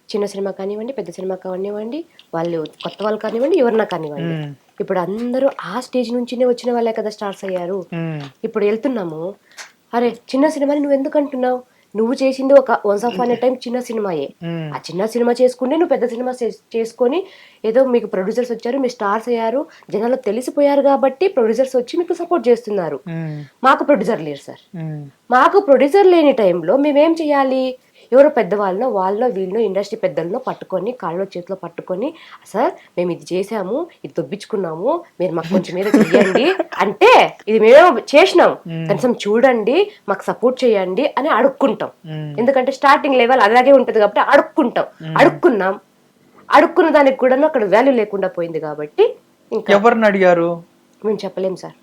చిన్న సినిమా కానివ్వండి, పెద్ద సినిమా కానివ్వండి, వాళ్ళు కొత్త వాళ్ళు కానివ్వండి, ఎవరన్నా కానివ్వండి, ఇప్పుడు అందరూ ఆ స్టేజ్ నుంచినే వచ్చిన వాళ్ళే కదా స్టార్స్ అయ్యారు. ఇప్పుడు వెళ్తున్నాము, అరే చిన్న సినిమాని నువ్వు ఎందుకు అంటున్నావు, నువ్వు చేసింది ఒక వన్స్ ఆఫ్ అన్ టైం చిన్న సినిమాయే, ఆ చిన్న సినిమా చేసుకుంటే నువ్వు పెద్ద సినిమా చేసుకొని ఏదో మీకు ప్రొడ్యూసర్స్ వచ్చారు, మీ స్టార్స్ అయ్యారు, జనాలు తెలిసిపోయారు కాబట్టి ప్రొడ్యూసర్స్ వచ్చి మీకు సపోర్ట్ చేస్తున్నారు. మాకు ప్రొడ్యూసర్ లేరు సార్, మాకు ప్రొడ్యూసర్ లేని టైంలో మేమేం చేయాలి, ఎవరో పెద్దవాళ్ళనో వాళ్ళలో వీళ్ళనో ఇండస్ట్రీ పెద్దలను పట్టుకొని కాళ్ళలో చేతిలో పట్టుకొని, సార్ మేము ఇది చేసాము, ఇది దొబ్బించుకున్నాము, మీరు మాకు కొంచెం మీద చెయ్యండి అంటే, ఇది మేము చేసినాం కనీసం చూడండి, మాకు సపోర్ట్ చేయండి అని అడుక్కుంటాం. ఎందుకంటే స్టార్టింగ్ లెవెల్ అలాగే ఉంటది కాబట్టి అడుక్కున్నాం, అడుక్కున్న దానికి కూడా అక్కడ వాల్యూ లేకుండా పోయింది కాబట్టి ఇంకా ఎవరిని అడిగారు మేము చెప్పలేం సార్.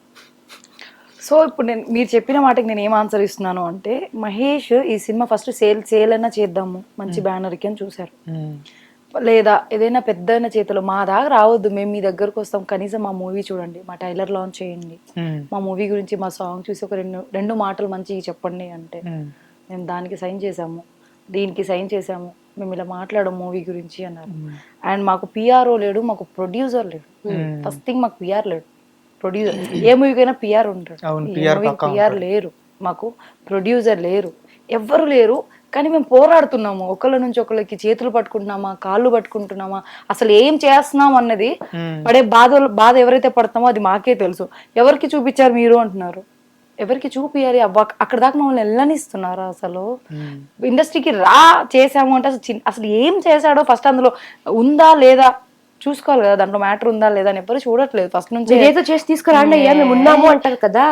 సో ఇప్పుడు మీరు చెప్పిన మాటకి నేను ఏం ఆన్సర్ ఇస్తున్నాను అంటే, మహేష్ ఈ సినిమా ఫస్ట్ సేల్ అయినా చేద్దాము మంచి బ్యానర్కి అని చూసారు, లేదా ఏదైనా పెద్ద చేతిలో మా దాకా రావద్దు, మేము మీ దగ్గరకు వస్తాం, కనీసం మా మూవీ చూడండి, మా ట్రైలర్ లాంచ్ చేయండి, మా మూవీ గురించి మా సాంగ్ చూసి ఒక రెండు మాటలు మంచిగా చెప్పండి అంటే, మేము దానికి సైన్ చేసాము, దీనికి సైన్ చేసాము, మేము ఇలా మాట్లాడడం మూవీ గురించి అన్నారు. అండ్ మాకు పిఆర్ఓ లేడు, మాకు ప్రొడ్యూసర్ లేడు. ఫస్ట్ థింగ్ మాకు పిఆర్ లేడు, ప్రొడ్యూసర్. ఏ మూవీకైనా పిఆర్ ఉంటాడు, పిఆర్ లేరు, మాకు ప్రొడ్యూసర్ లేరు, ఎవ్వరు లేరు. కానీ మేము పోరాడుతున్నాము, ఒకళ్ళ నుంచి ఒకళ్ళకి చేతులు పట్టుకుంటున్నామా, కాళ్ళు పట్టుకుంటున్నామా, అసలు ఏం చేస్తున్నాం అన్నది పడే బాధ ఎవరైతే పడతామో అది మాకే తెలుసు. ఎవరికి చూపించారు మీరు అంటున్నారు, ఎవరికి చూపియాలి? అక్కడ దాకా మమ్మల్ని వెళ్ళనిస్తున్నారా? అసలు ఇండస్ట్రీకి చేసాము అంటే అసలు ఏం చేశాడో ఫస్ట్ అందులో ఉందా లేదా చూసుకోవాలి కదా, దాంట్లో మ్యాటర్ ఉందా లేదా అని ఎవరు చూడట్లేదు. ఫస్ట్ నుంచి ఏదో చేసి తీసుకురండి అయ్యా మేము ఉన్నాము అంటారు కదా.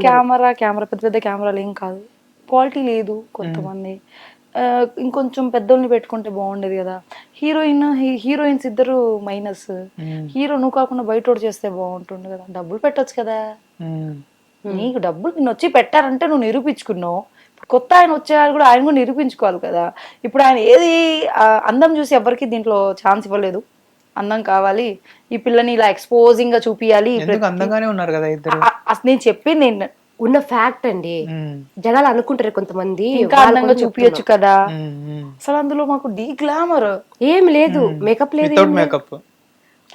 కెమెరా పెద్ద పెద్ద కెమెరాలు ఏం కాదు, క్వాలిటీ లేదు. కొంతమంది ఇంకొంచెం పెద్దోళ్ళని పెట్టుకుంటే బాగుండేది కదా. హీరోయిన్స్ ఇద్దరు మైనస్, హీరో నువ్వు కాకుండా బయట చేస్తే బాగుంటుండే కదా. డబ్బులు పెట్టొచ్చు కదా, నీకు డబ్బులు నిన్ను వచ్చి పెట్టారంటే నువ్వు నిరూపించుకున్నావు. కొత్త ఆయన వచ్చేవాళ్ళు కూడా ఆయన కూడా నిరూపించుకోవాలి కదా. ఇప్పుడు ఆయన ఏది అందం చూసి ఎవరికి దీంట్లో ఛాన్స్ ఇవ్వలేదు. అందం కావాలి, ఈ పిల్లని ఇలా ఎక్స్పోజింగ్ గా చూపియాలి. అందంగానే ఉన్నారు కదా ఇద్దరు. నేను చెప్పింది నేను ఉన్న ఫ్యాక్ట్ అండి. జనాలు అనుకుంటారు కొంతమంది ఇంకా అందంగా చూపించచ్చు కదా. అసలు అందులో మాకు డీ గ్లామర్ ఏం లేదు, మేకప్ లేదు, మేకప్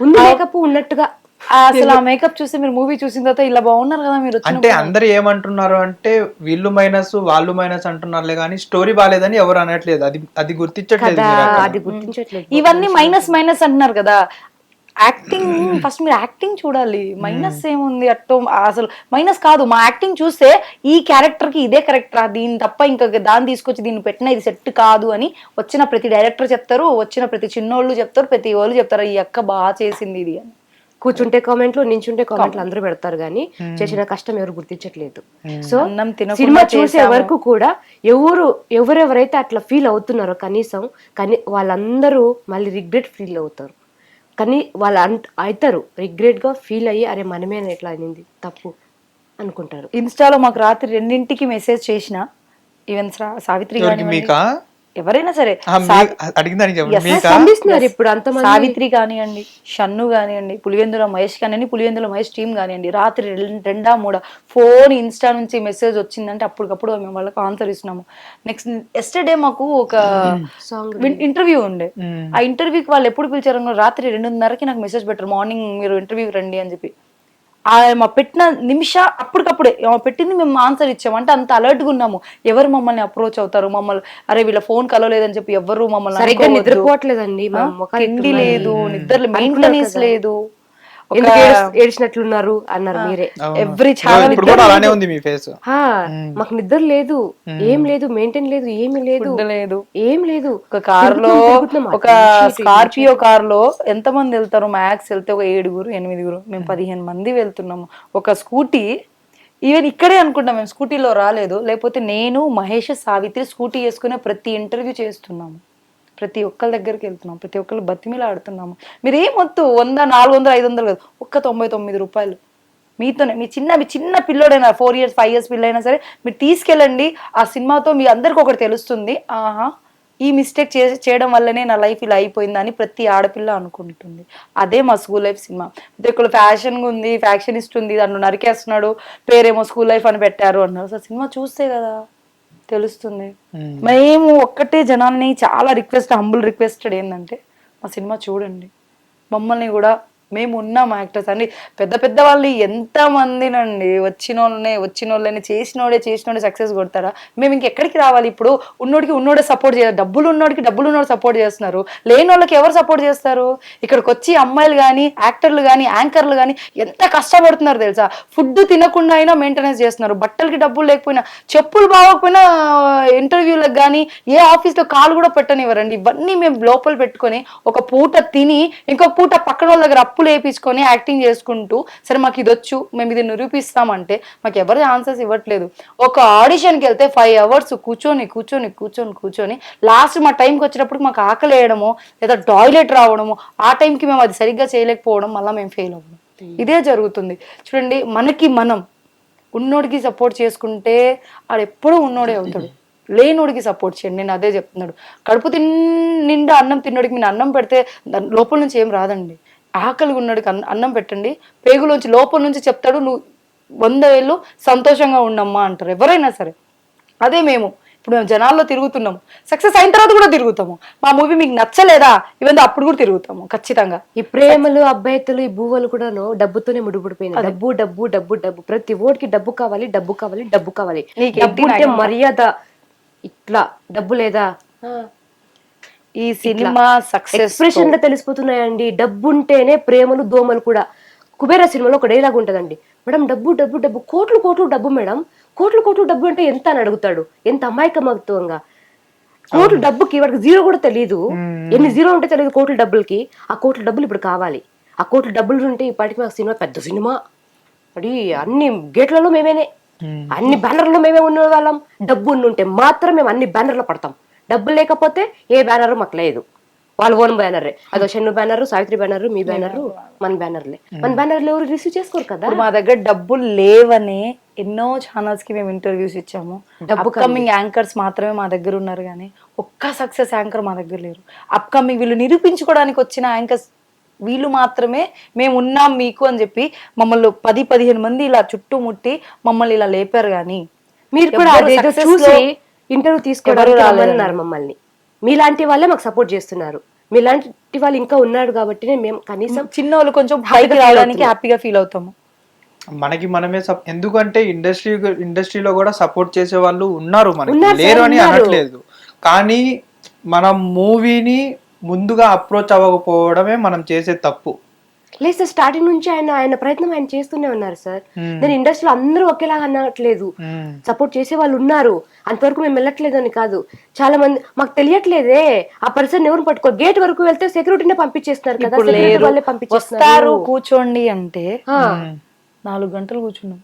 ఉంది, మేకప్ ఉన్నట్టుగా. అసలు ఆ మేకప్ చూసి మీరు మూవీ చూసిన తర్వాత ఇలా బాగున్నారు కదా మీరు. అంటే అందరు ఏమంటున్నారు అంటే వీళ్ళు మైనస్ వాళ్ళు మైనస్ అంటున్నారులే కానీ స్టోరీ బాగాలేదని ఎవరు అనట్లేదు. అది గుర్తించట్లేదు, అది గుర్తించట్లేదు. ఇవన్నీ మైనస్ అంటున్నారు కదా. యాక్టింగ్ ఫస్ట్ మీరు యాక్టింగ్ చూడాలి. మైనస్ ఏముంది అట్టో, అసలు మైనస్ కాదు. మా యాక్టింగ్ చూస్తే ఈ క్యారెక్టర్ కి ఇదే కరెక్టరా, దీని తప్ప ఇంకా దాన్ని తీసుకొచ్చి దీన్ని పెట్టినా ఇది సెట్ కాదు అని వచ్చిన ప్రతి డైరెక్టర్ చెప్తారు, వచ్చిన ప్రతి చిన్నోళ్ళు చెప్తారు, ప్రతి వాళ్ళు చెప్తారు ఈ అక్క బాగా చేసింది ఇది అని. కూర్చుంటే కామెంట్లు, నించుంటే కామెంట్లు అందరూ పెడతారు కానీ చేసిన కష్టం ఎవరు గుర్తించట్లేదు. సో సినిమా చూసే వరకు కూడా ఎవరెవరైతే అట్లా ఫీల్ అవుతున్నారో కనీసం వాళ్ళందరూ మళ్ళీ రిగ్రెట్ ఫీల్ అవుతారు. కానీ వాళ్ళు అవుతారు రిగ్రెట్ గా ఫీల్ అయ్యి అరే మనమే ఎట్లా అనింది తప్పు అనుకుంటారు. ఇన్స్టాలో మాకు రాత్రి 2ంటికి మెసేజ్ చేసిన ఈవెన్ సావిత్రి గాని ఎవరైనా సరే, ఇప్పుడు అంత సావిత్రి కానివ్వండి, షన్ను కానివ్వండి, పులివెందుల మహేష్ కానివ్వండి, పులివెందుల మహేష్ టీం కానివ్వండి, రాత్రి 2-3 ఫోన్ ఇన్స్టా నుంచి మెసేజ్ వచ్చిందంటే అప్పటికప్పుడు మేము వాళ్ళకి ఆన్సర్ ఇస్తున్నాము. నెక్స్ట్ ఎస్టర్డే మాకు ఒక ఇంటర్వ్యూ ఉండే, ఆ ఇంటర్వ్యూకి వాళ్ళు ఎప్పుడు పిలిచారు, రాత్రి 2:30కి నాకు మెసేజ్ పెట్టారు, మార్నింగ్ మీరు ఇంటర్వ్యూకి రండి అని చెప్పి. మా పెట్టిన అప్పటికప్పుడే పెట్టింది మేము ఆన్సర్ ఇచ్చాము. అంటే అంత అలర్ట్ గా ఉన్నాము. ఎవరు మమ్మల్ని అప్రోచ్ అవుతారు, మమ్మల్ని అరే వీళ్ళ ఫోన్ కలవలేదని చెప్పి ఎవరు మమ్మల్ని నిద్రపోవట్లేదండి, తిండి లేదు, నిద్ర మెయింటెనెన్స్ లేదు, ఏడ్చినట్లున్నారు అన్నారు మీరే. మాకు నిద్ర లేదు, ఏం లేదు, మెయింటైన్ లేదు, ఏమీ లేదు, ఏం లేదు. ఒక కార్ లో, ఒక స్కార్పియో కార్ లో ఎంత మంది వెళ్తారు? మ్యాక్స్ వెళ్తే ఒక 7-8, మేము 15 మంది వెళ్తున్నాము. ఒక స్కూటీ ఈవెన్ ఇక్కడే అనుకుంటాం మేము, స్కూటీలో రాలేదు. లేకపోతే నేను, మహేష్, సావిత్రి స్కూటీ వేసుకునే ప్రతి ఇంటర్వ్యూ చేస్తున్నాము, ప్రతి ఒక్కరి దగ్గరికి వెళ్తున్నాం, ప్రతి ఒక్కరు బతిమిలా ఆడుతున్నాము. మీరు ఏమొద్దు 100, 400, 500 కాదు, ఒక్క 99 రూపాయలు మీతోనే. మీ చిన్న పిల్లోడైనా 4 years 5 years పిల్లైనా సరే మీరు తీసుకెళ్ళండి. ఆ సినిమాతో మీ అందరికి ఒకటి తెలుస్తుంది, ఆహా ఈ మిస్టేక్ చేయడం వల్లనే నా లైఫ్ ఇలా అయిపోయిందని ప్రతి ఆడపిల్ల అనుకుంటుంది. అదే మా స్కూల్ లైఫ్ సినిమా. ప్రతి ఒక్కరు ఫ్యాషన్ ఉంది, ఫ్యాక్షనిస్ట్ ఉంది, దాంట్లో నరికేస్తున్నాడు, పేరేమో స్కూల్ లైఫ్ అని పెట్టారు అన్నారు. అసలు సినిమా చూస్తే కదా తెలుస్తుంది. మేము ఒక్కటే జనాల్ని చాలా హంబుల్ రిక్వెస్టెడ్ ఏంటంటే మా సినిమా చూడండి, మమ్మల్ని కూడా మేము ఉన్నాం యాక్టర్స్ అని. పెద్ద వాళ్ళు ఎంతమందినండి వచ్చిన వాళ్ళని చేసినోడే సక్సెస్ కొడతారా? మేము ఇంకెక్కడికి రావాలి? ఇప్పుడు ఉన్నోడే సపోర్ట్ చేయాలి, డబ్బులు ఉన్నోడు సపోర్ట్ చేస్తున్నారు, లేని వాళ్ళకి ఎవరు సపోర్ట్ చేస్తారు? ఇక్కడికి వచ్చి అమ్మాయిలు కానీ, యాక్టర్లు కానీ, యాంకర్లు కానీ ఎంత కష్టపడుతున్నారు తెలుసా? ఫుడ్ తినకుండా అయినా మెయింటెనెన్స్ చేస్తున్నారు, బట్టలకి డబ్బులు లేకపోయినా, చెప్పులు బాగోకపోయినా ఇంటర్వ్యూలకు కానీ ఏ ఆఫీస్లో కాలు కూడా పెట్టనివ్వరండి. ఇవన్నీ మేము లోపల పెట్టుకొని ఒక పూట తిని ఇంకొక పూట పక్కన వాళ్ళ దగ్గర అప్పులు వేయించుకొని యాక్టింగ్ చేసుకుంటూ సరే మాకు ఇది వచ్చు, మేము ఇది నిరూపిస్తామంటే మాకు ఎవరు ఆన్సర్స్ ఇవ్వట్లేదు. ఒక ఆడిషన్కి వెళ్తే 5 hours కూర్చొని లాస్ట్ మా టైంకి వచ్చేటప్పుడు మాకు ఆకలి వేయడమో లేదా టాయిలెట్ రావడమో, ఆ టైంకి మేము అది సరిగ్గా చేయలేకపోవడం, మళ్ళీ మేము ఫెయిల్ అవ్వడం, ఇదే జరుగుతుంది. చూడండి, మనం ఉన్నోడికి సపోర్ట్ చేసుకుంటే ఆడు ఎప్పుడూ ఉన్నోడే అవుతాడు, లేనోడికి సపోర్ట్ చేయండి. నేను అదే చెప్తున్నాడు. కడుపు నిండా అన్నం తిన్నోడికి మీరు అన్నం పెడితే లోపల నుంచి ఏం రాదండి. ఆకలిగా ఉన్నోడికి అన్నం పెట్టండి, పేగులోంచి లోపల నుంచి చెప్తాడు నువ్వు 100 ఏళ్ళు సంతోషంగా ఉండమ్మా అంటారు ఎవరైనా సరే. అదే మేము ఇప్పుడు మేము జనాల్లో తిరుగుతున్నాము, సక్సెస్ అయిన తర్వాత కూడా తిరుగుతాము. మా మూవీ మీకు నచ్చలేదా ఇవన్నీ అప్పుడు కూడా తిరుగుతాము ఖచ్చితంగా. ఈ ప్రేమలు అబ్బాయితులు ఈ భూవలు కూడాను డబ్బుతోనే ముడిపడిపోయింది. డబ్బు డబ్బు డబ్బు డబ్బు, ప్రతి ఓడికి డబ్బు కావాలి, డబ్బు కావాలి, డబ్బు కావాలి. నీకు డబ్బు ఉంటే మర్యాద, ఇట్లా డబ్బు లేదా ఈ సినిమా సక్సెస్ ఎక్స్ప్రెషన్ గా తెలిసిపోతున్నాయండి. డబ్బు ఉంటేనే ప్రేమలు దోమలు కూడా. కుబేరా సినిమాలో ఒక డైలాగ్ ఉంటదండి, మేడం డబ్బు డబ్బు డబ్బు, కోట్లు కోట్లు డబ్బు మేడం, కోట్లు కోట్లు డబ్బు అంటే ఎంత అని అడుగుతాడు. ఎంత అమాయకమత్వంగా. కోట్లు డబ్బుకి వాడికి జీరో కూడా తెలియదు, ఎన్ని జీరో ఉంటే తెలియదు కోట్ల డబ్బులకి. ఆ కోట్ల డబ్బులు ఇప్పుడు కావాలి. ఆ కోట్ల డబ్బులు ఉంటే ఇప్పటికి మాకు సినిమా పెద్ద సినిమా, అది అన్ని గేట్లలో మేమేనే, అన్ని బ్యానర్లో మేమే ఉన్న వాళ్ళం. డబ్బు ఉంటే మాత్రం మేము అన్ని బ్యానర్లో పడతాం. డబ్బు లేకపోతే ఏ బ్యానర్ మాకు లేదు. వాళ్ళ ఓన్ బ్యానరే, అదో షన్ను బ్యానర్, సావిత్రి బ్యానర్, మీ బ్యానర్, మన బ్యానర్లే. మన బ్యానర్లు ఎవరు రిసీవ్ చేసుకోరు కదా. ఇప్పుడు మా దగ్గర డబ్బులు లేవనే ఎన్నో ఛానల్స్ కి మేము ఇంటర్వ్యూస్ ఇచ్చాము. అప్కమింగ్ యాంకర్స్ మాత్రమే మా దగ్గర ఉన్నారు, కానీ ఒక్క సక్సెస్ యాంకర్ మా దగ్గర లేరు. అప్కమింగ్ వీళ్ళు నిరూపించుకోవడానికి వచ్చిన యాంకర్స్ వీళ్ళు మాత్రమే మేము ఉన్నాం మీకు అని చెప్పి మమ్మల్ని 10-15 మంది ఇలా చుట్టుముట్టి మమ్మల్ని ఇలా లేపారు. కానీ మీరు కూడా అదేదో చూసి ఇంటర్వ్యూ తీసుకోవడానికి మమ్మల్ని. మీలాంటి వాళ్ళే మాకు సపోర్ట్ చేస్తున్నారు. మీలాంటి వాళ్ళు ఇంకా ఉన్నారు కాబట్టి మేము కనీసం చిన్న వాళ్ళు కొంచెం పైకి రావడానికి హ్యాపీగా ఫీల్ అవుతాము. మనకి మనమే ఎందుకంటే ఇండస్ట్రీలో కూడా సపోర్ట్ చేసే వాళ్ళు ఉన్నారు, మనకి లేరు అని అనట్లేదు. కానీ మనం మూవీని ముందుగా అప్రోచ్ అవ్వకపోవడమే మనం చేసే తప్పు. లేదు సార్, స్టార్టింగ్ నుంచి ఆయన ప్రయత్నం ఆయన చేస్తూనే ఉన్నారు సార్. నేను ఇండస్ట్రీలో అందరూ ఒకేలాగా అనట్లేదు, సపోర్ట్ చేసే వాళ్ళు ఉన్నారు. అంతవరకు మేము వెళ్ళట్లేదు అని కాదు. చాలా మంది మాకు తెలియట్లేదే, ఆ పర్సన్ ఎవరు పట్టుకో, గేట్ వరకు వెళ్తే సెక్యూరిటీనే పంపించేస్తున్నారు కదా, వాళ్ళే పంపించేస్తారు. కూర్చోండి అంటే 4 గంటలు కూర్చున్నాం,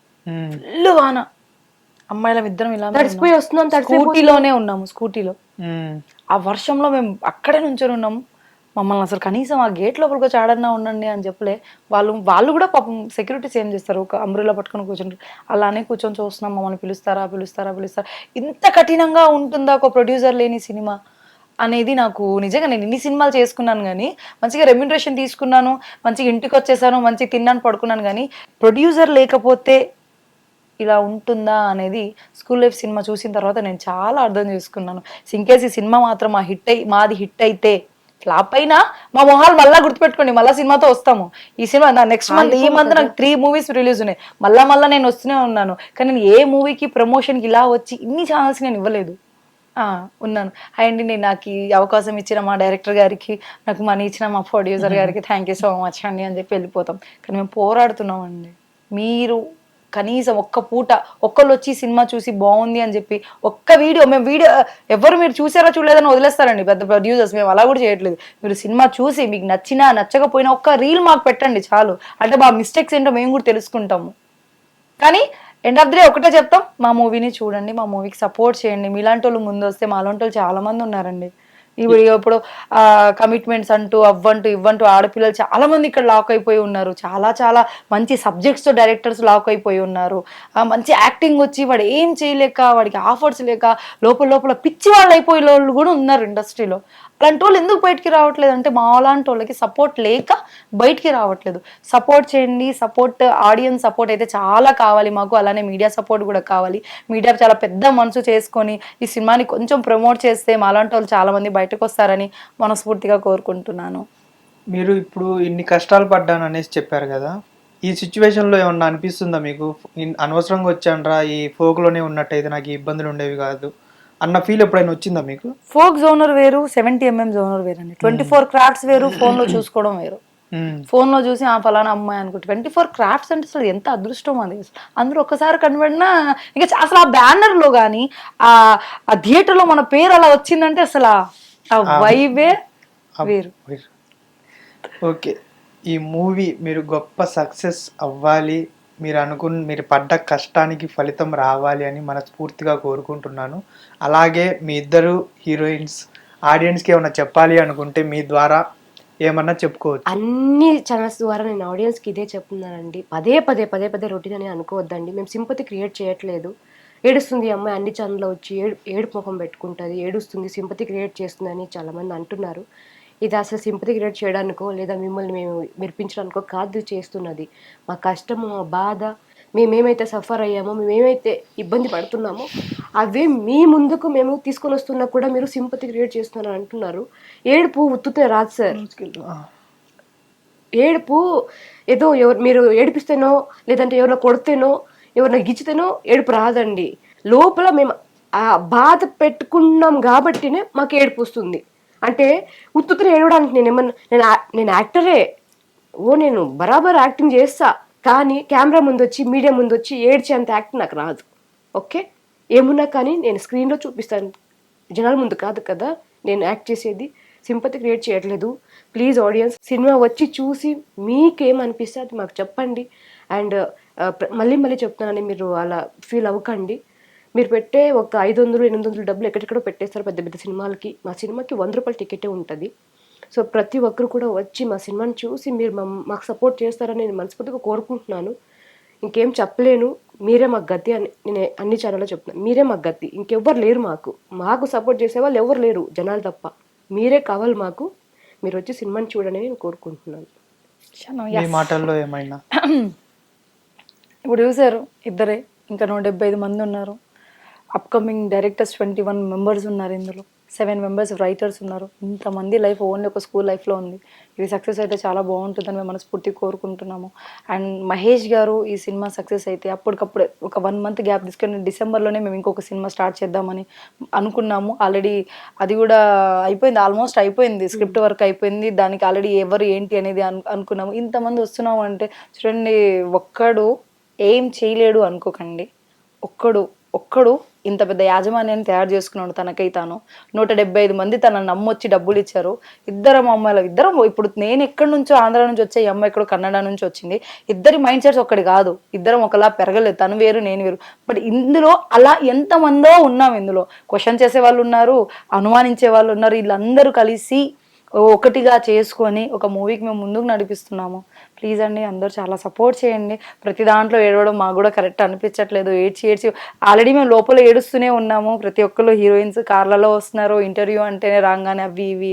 ఫుల్ వాన, అమ్మాయిల ఇద్దరం ఇలా తడిసిపోయి వస్తున్నాం. స్కూటీలోనే ఉన్నాము, స్కూటీలో ఆ వర్షంలో మేము అక్కడే నుంచొని ఉన్నాము. మమ్మల్ని అసలు కనీసం ఆ గేట్ లోపలికి వచ్చి ఆడన్నా ఉండండి అని చెప్పలే. వాళ్ళు కూడా పాపం సెక్యూరిటీస్ ఏం చేస్తారు, ఒక అంబ్రెల్లా పట్టుకొని కూర్చుంటారు. అలానే కూర్చొని చూస్తున్నాం, మమ్మల్ని పిలుస్తారా. ఇంత కఠినంగా ఉంటుందా ఒక ప్రొడ్యూసర్ లేని సినిమా అనేది నాకు నిజంగా. నేను ఇన్ని సినిమాలు చేసుకున్నాను కానీ మంచిగా రెమ్యూనరేషన్ తీసుకున్నాను, మంచిగా ఇంటికి వచ్చేసాను, మంచిగా తిన్నాను, పడుకున్నాను. కానీ ప్రొడ్యూసర్ లేకపోతే ఇలా ఉంటుందా అనేది స్కూల్ లైఫ్ సినిమా చూసిన తర్వాత నేను చాలా అర్థం చేసుకున్నాను. ఇంకేస్ ఈ సినిమా మాత్రం మాది హిట్ అయితే, ఫ్లాప్ అయినా మా మొహాలు మళ్ళీ గుర్తుపెట్టుకోండి, మళ్ళీ సినిమాతో వస్తాము. ఈ సినిమా నెక్స్ట్ మంత్, ఈ మంత్ నాకు 3 మూవీస్ రిలీజ్ ఉన్నాయి, మళ్ళా నేను వస్తూనే ఉన్నాను. కానీ నేను ఏ మూవీకి ప్రమోషన్కి ఇలా వచ్చి ఇన్ని ఛానల్స్ నేను ఇవ్వలేదు. ఉన్నాను. అండ్ నేను నాకు ఈ అవకాశం ఇచ్చిన మా డైరెక్టర్ గారికి, నాకు మనీ ఇచ్చిన మా ప్రొడ్యూసర్ గారికి థ్యాంక్ యూ సో మచ్ అండి అని చెప్పి వెళ్ళిపోతాం. కానీ మేము పోరాడుతున్నామండి. మీరు కనీసం ఒక్క పూట ఒక్కళ్ళు వచ్చి సినిమా చూసి బాగుంది అని చెప్పి ఒక్క వీడియో ఎవరు మీరు చూసారా చూడలేదని వదిలేస్తారండి పెద్ద ప్రొడ్యూసర్స్. మేము అలా కూడా చేయట్లేదు. మీరు సినిమా చూసి మీకు నచ్చినా నచ్చకపోయినా ఒక్క రీల్ మాకు పెట్టండి చాలు. అంటే మా మిస్టేక్స్ ఏంటో మేము కూడా తెలుసుకుంటాము. కానీ ఎండ్ ఆఫ్ ది డే ఒకటే చెప్తాం, మా మూవీని చూడండి, మా మూవీకి సపోర్ట్ చేయండి. మీలాంటి వాళ్ళు ముందు వస్తే మాలాంటి వాళ్ళు చాలా మంది ఉన్నారండి. ఇప్పుడు కమిట్మెంట్స్ అంటూ ఇవ్వంటూ ఆడపిల్లలు చాలా మంది ఇక్కడ లాక్ అయిపోయి ఉన్నారు. చాలా మంచి సబ్జెక్ట్స్ తో డైరెక్టర్స్ లాక్ అయిపోయి ఉన్నారు. మంచి యాక్టింగ్ వచ్చి వాడు ఏం చేయలేక, వాడికి ఆఫర్స్ లేక లోపల పిచ్చి వాళ్ళు అయిపోయే వాళ్ళు కూడా ఉన్నారు ఇండస్ట్రీలో. అలాంటి వాళ్ళు ఎందుకు బయటికి రావట్లేదు అంటే మా లాంటి వాళ్ళకి సపోర్ట్ లేక బయటికి రావట్లేదు. సపోర్ట్ చేయండి. ఆడియన్స్ సపోర్ట్ అయితే చాలా కావాలి మాకు. అలానే మీడియా సపోర్ట్ కూడా కావాలి. మీడియా చాలా పెద్ద మనసు చేసుకొని ఈ సినిమాని కొంచెం ప్రమోట్ చేస్తే మాలాంటి వాళ్ళు చాలా మంది బయటకు వస్తారని మనస్ఫూర్తిగా కోరుకుంటున్నాను. మీరు ఇప్పుడు ఇన్ని కష్టాలు పడ్డాను అనేసి చెప్పారు కదా, ఈ సిచ్యువేషన్లో ఏమన్నా అనిపిస్తుందా మీకు, అనవసరంగా వచ్చానరా ఈ ఫోక్లోనే ఉన్నట్టయితే నాకు ఇబ్బందులు ఉండేవి కాదు అన్న ఫీల్ ఎప్పుడైనా వచ్చిందా మీకు? ఫోక్ జోనర్ వేరు, 70mm జోనర్ వేరు అండి. 24 క్రాఫ్ట్స్ వేరు, ఫోన్ లో చూసుకోవడం వేరు. ఫోన్ లో చూసి ఆ ఫలానా అమ్మాయి అనుకుంటే 24 క్రాఫ్ట్స్ అంటే అసలు ఎంత అదృష్టం అది. అందరూ ఒక్కసారి కనబడినా ఇంకా అసలు ఆ బ్యానర్ లో కానీ ఆ థియేటర్ లో మన పేరు అలా వచ్చిందంటే అసలు ఆ వైబే వేరు. ఓకే, ఈ మూవీ మీరు గొప్ప సక్సెస్ అవ్వాలి, మీరు పడ్డ కష్టానికి ఫలితం రావాలి అని మనస్ఫూర్తిగా కోరుకుంటున్నాను. అలాగే మీ ఇద్దరు హీరోయిన్స్ ఆడియన్స్కి ఏమన్నా చెప్పాలి అనుకుంటే మీ ద్వారా ఏమన్నా చెప్పుకోవచ్చు. అన్ని ఛానల్స్ ద్వారా నేను ఆడియన్స్కి ఇదే చెప్తున్నానండి, పదే రొటీన్ అని అనుకోవద్దండి. మేము సింపతి క్రియేట్ చేయట్లేదు. ఏడుస్తుంది అమ్మాయి అన్ని ఛానల్లో వచ్చి ఏడుపు ముఖం పెట్టుకుంటుంది, ఏడుస్తుంది, సింపతి క్రియేట్ చేస్తుందని చాలామంది అంటున్నారు. ఇది అసలు సింపతి క్రియేట్ చేయడానికో లేదా మిమ్మల్ని మేము మెరిపించడానికో కాదు చేస్తున్నది. మా కష్టము, మా బాధ మేమేమైతే సఫర్ అయ్యామో, మేమేమైతే ఇబ్బంది పడుతున్నామో అవే మీ ముందుకు మేము తీసుకొని వస్తున్నా కూడా మీరు సింపతి క్రియేట్ చేస్తున్నారని అంటున్నారు. ఏడుపు ఉత్తుతే రాదు సార్. ఏడుపు ఏదో మీరు ఏడిపిస్తేనో లేదంటే ఎవరినో కొడితేనో ఎవరినో గిచ్చితేనో ఏడుపు రాదండి. లోపల మేము ఆ బాధ పెట్టుకున్నాం కాబట్టినే మాకు ఏడుపు వస్తుంది. అంటే ఉత్తుతనే ఏడవడానికి నేను యాక్టరే, నేను బరాబర్ యాక్టింగ్ చేస్తా, కానీ కెమెరా ముందు వచ్చి మీడియా ముందు వచ్చి ఏడ్చేంత యాక్టింగ్ నాకు రాదు. ఓకే, ఏమున్నా కానీ నేను స్క్రీన్లో చూపిస్తాను, జనాల ముందు కాదు కదా నేను యాక్ట్ చేసేది. సింపతి క్రియేట్ చేయట్లేదు. ప్లీజ్ ఆడియన్స్, సినిమా వచ్చి చూసి మీకేమనిపిస్తే అది మాకు చెప్పండి. అండ్ మళ్ళీ మళ్ళీ చెప్తున్నానని మీరు అలా ఫీల్ అవ్వకండి. మీరు పెట్టే ఒక 500-800 డబ్బులు ఎక్కడెక్కడో పెట్టేస్తారు పెద్ద పెద్ద సినిమాలకి. మా సినిమాకి 100 రూపాయల టికెటే ఉంటుంది. సో ప్రతి ఒక్కరు కూడా వచ్చి మా సినిమాని చూసి మీరు మాకు సపోర్ట్ చేస్తారని నేను మనస్ఫూర్తిగా కోరుకుంటున్నాను. ఇంకేం చెప్పలేను. మీరే మాకు గతి అని నేను అన్ని ఛానల్లో చెప్తున్నాను. మీరే మాకు గతి, ఇంకెవ్వరు లేరు. మాకు సపోర్ట్ చేసే వాళ్ళు ఎవరు లేరు, జనాలు తప్ప. మీరే కావాలి మాకు. మీరు వచ్చి సినిమాని చూడని నేను కోరుకుంటున్నాను. మీ మాటల్లో ఏమైనా ఇప్పుడు చూసారు ఇద్దరే, ఇంకా 175 మంది ఉన్నారు. అప్కమింగ్ డైరెక్టర్స్ 21 మెంబర్స్ ఉన్నారు. ఇందులో 7 మెంబర్స్ రైటర్స్ ఉన్నారు. ఇంతమంది లైఫ్ ఓన్లీ ఒక స్కూల్ లైఫ్లో ఉంది. ఇది సక్సెస్ అయితే చాలా బాగుంటుందని మేము మనస్ఫూర్తిగా కోరుకుంటున్నాము. అండ్ మహేష్ గారు ఈ సినిమా సక్సెస్ అయితే అప్పటికప్పుడే ఒక 1 మంత్ గ్యాప్ తీసుకొని డిసెంబర్లోనే మేము ఇంకొక సినిమా స్టార్ట్ చేద్దామని అనుకున్నాము. ఆల్రెడీ అది కూడా అయిపోయింది, ఆల్మోస్ట్ అయిపోయింది, స్క్రిప్ట్ వర్క్ అయిపోయింది. దానికి ఆల్రెడీ ఎవరు ఏంటి అనేది అనుకున్నాము. ఇంతమంది వస్తున్నాము అంటే చూడండి, ఒక్కడు ఏం చేయలేడు అనుకోకండి. ఒక్కడు ఇంత పెద్ద యాజమాన్యాన్ని తయారు చేసుకున్నాడు తనకై తాను. 175 మంది తనను నమ్మొచ్చి డబ్బులు ఇచ్చారు. ఇద్దరం ఇప్పుడు నేను ఎక్కడి నుంచో ఆంధ్ర నుంచి వచ్చే, ఈ అమ్మాయి ఎక్కడో కన్నడ నుంచి వచ్చింది. ఇద్దరి మైండ్ సెట్స్ ఒక్కటి కాదు, ఇద్దరం ఒకలా పెరగలేదు. తను వేరు నేను వేరు. బట్ ఇందులో అలా ఎంతమందో ఉన్నాం. ఇందులో క్వశ్చన్ చేసే వాళ్ళు ఉన్నారు, అనుమానించే వాళ్ళు ఉన్నారు. వీళ్ళందరూ కలిసి ఒకటిగా చేసుకొని ఒక మూవీకి మేము ముందుకు నడిపిస్తున్నాము. ప్లీజ్ అండి, అందరూ చాలా సపోర్ట్ చేయండి. ప్రతి దాంట్లో ఏడవడం మాకు కూడా కరెక్ట్ అనిపించట్లేదు. ఏడ్చి ఆల్రెడీ మేము లోపల ఏడుస్తూనే ఉన్నాము. ప్రతి ఒక్కరు హీరోయిన్స్ కార్లలో వస్తున్నారు, ఇంటర్వ్యూ అంటేనే రాగానే అవి ఇవి.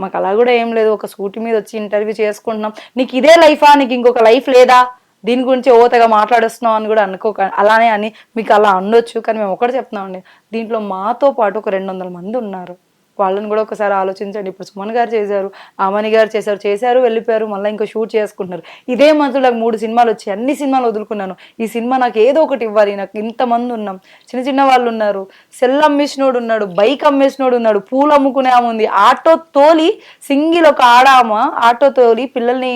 మాకు అలా కూడా ఏం లేదు. ఒక స్కూటీ మీద వచ్చి ఇంటర్వ్యూ చేసుకుంటున్నాం. నీకు ఇదే లైఫా, నీకు ఇంకొక లైఫ్ లేదా, దీని గురించి ఓతగా మాట్లాడేస్తున్నాం అని కూడా అనుకోక, అలానే అని మీకు అలా ఉండొచ్చు. కానీ మేము ఒకటి చెప్తున్నామండి, దీంట్లో మాతో పాటు ఒక 200 మంది ఉన్నారు. వాళ్ళని కూడా ఒకసారి ఆలోచించండి. ఇప్పుడు సుమన్ గారు చేశారు, ఆమని గారు చేశారు, వెళ్ళిపోయారు, మళ్ళీ ఇంకో షూట్ చేసుకుంటున్నారు. ఇదే మంత్లో నాకు 3 సినిమాలు వచ్చాయి. అన్ని సినిమాలు వదులుకున్నాను. ఈ సినిమా నాకు ఏదో ఒకటి ఇవ్వాలి. నాకు ఇంతమంది ఉన్నాం, చిన్న వాళ్ళు ఉన్నారు, సెల్ అమ్మేసినోడు ఉన్నాడు, బైక్ అమ్మేసినోడు ఉన్నాడు, పూలు అమ్ముకునే ఆమె ఉంది, ఆటో తోలి సింగిల్ ఒక ఆటో తోలి పిల్లల్ని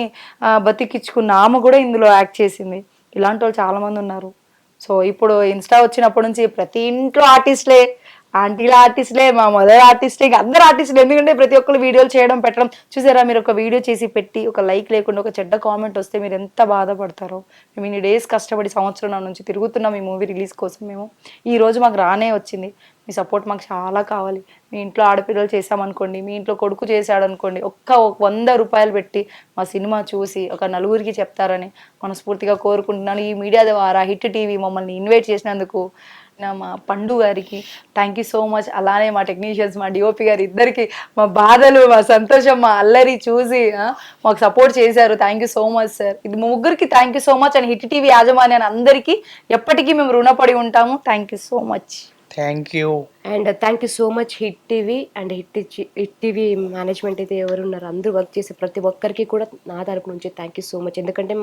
బతికించుకున్న ఆమె కూడా ఇందులో యాక్ట్ చేసింది. ఇలాంటి వాళ్ళు చాలా మంది ఉన్నారు. సో ఇప్పుడు ఇన్స్టా వచ్చినప్పటి నుంచి ప్రతి ఇంట్లో ఆర్టిస్ట్లే, ఆంటీల ఆర్టిస్ట్లే, మా మదర్ ఆర్టిస్ట్లే, ఇంకా అందరు ఆర్టిస్టులు. ఎందుకంటే ప్రతి ఒక్కరు వీడియోలు చేయడం పెట్టడం చూసారా. మీరు ఒక వీడియో చేసి పెట్టి ఒక లైక్ లేకుండా ఒక చెడ్డ కామెంట్ వస్తే మీరు ఎంత బాధపడతారో. మేము ఇన్ని డేస్ కష్టపడి సంవత్సరం నుంచి తిరుగుతున్నాం ఈ మూవీ రిలీజ్ కోసం. మేము ఈ రోజు మాకు రానే వచ్చింది. మీ సపోర్ట్ మాకు చాలా కావాలి. మీ ఇంట్లో ఆడపిల్లలు చేసామనుకోండి, మీ ఇంట్లో కొడుకు చేశాడు అనుకోండి, ఒక్క 100 రూపాయలు పెట్టి మా సినిమా చూసి ఒక 4గురికి చెప్తారని మనస్ఫూర్తిగా కోరుకుంటున్నాను. ఈ మీడియా ద్వారా హిట్ టీవీ మమ్మల్ని ఇన్వైట్ చేసినందుకు మా పండు గారికి థ్యాంక్ యూ సో మచ్. అలానే మా టెక్నీషియన్స్, మా డిఓపి గారు ఇద్దరికి మా బాధలు, మా సంతోషం, మా అల్లరి చూసి మాకు సపోర్ట్ చేశారు. Thank you so much sir. ఇది ముగ్గురికి thank you so much. And hit TV యాజమాన్యాన్ని అందరికీ ఎప్పటికీ మేము రుణపడి ఉంటాము. Thank you so much. Thank you. And thank you so much hit TV and hit TV management అయితే ఎవరున్నారు అందరూ వర్క్ చేసే ప్రతి ఒక్కరికి కూడా నా తరపు నుంచి థ్యాంక్ యూ సో మచ్. ఎందుకంటే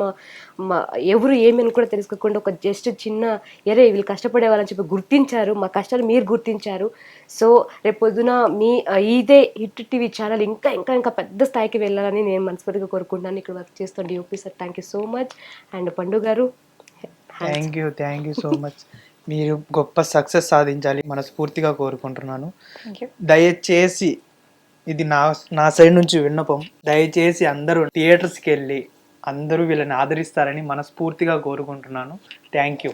మా ఎవరు ఏమని కూడా తెలుసుకోకుండా ఒక జస్ట్ చిన్న వీళ్ళు కష్టపడే వాళ్ళని చెప్పి గుర్తించారు. మా కష్టాలు మీరు గుర్తించారు. సో రేపు పొద్దున ఇదే హిట్ టీవీ ఛానల్ ఇంకా ఇంకా ఇంకా పెద్ద స్థాయికి వెళ్ళాలని నేను మనస్ఫూర్తిగా కోరుకుంటున్నాను. ఇక్కడ వర్క్ చేస్తాను DOP sir, thank you so much. And పండు గారు థ్యాంక్ యూ సో మచ్. మీరు గొప్ప సక్సెస్ సాధించాలి మనస్ఫూర్తిగా కోరుకుంటున్నాను. దయచేసి ఇది నా సైడ్ నుంచి విన్నపం, దయచేసి అందరూ థియేటర్స్కి వెళ్ళి అందరూ వీళ్ళని ఆదరిస్తారని మనస్ఫూర్తిగా కోరుకుంటున్నాను. Thank you.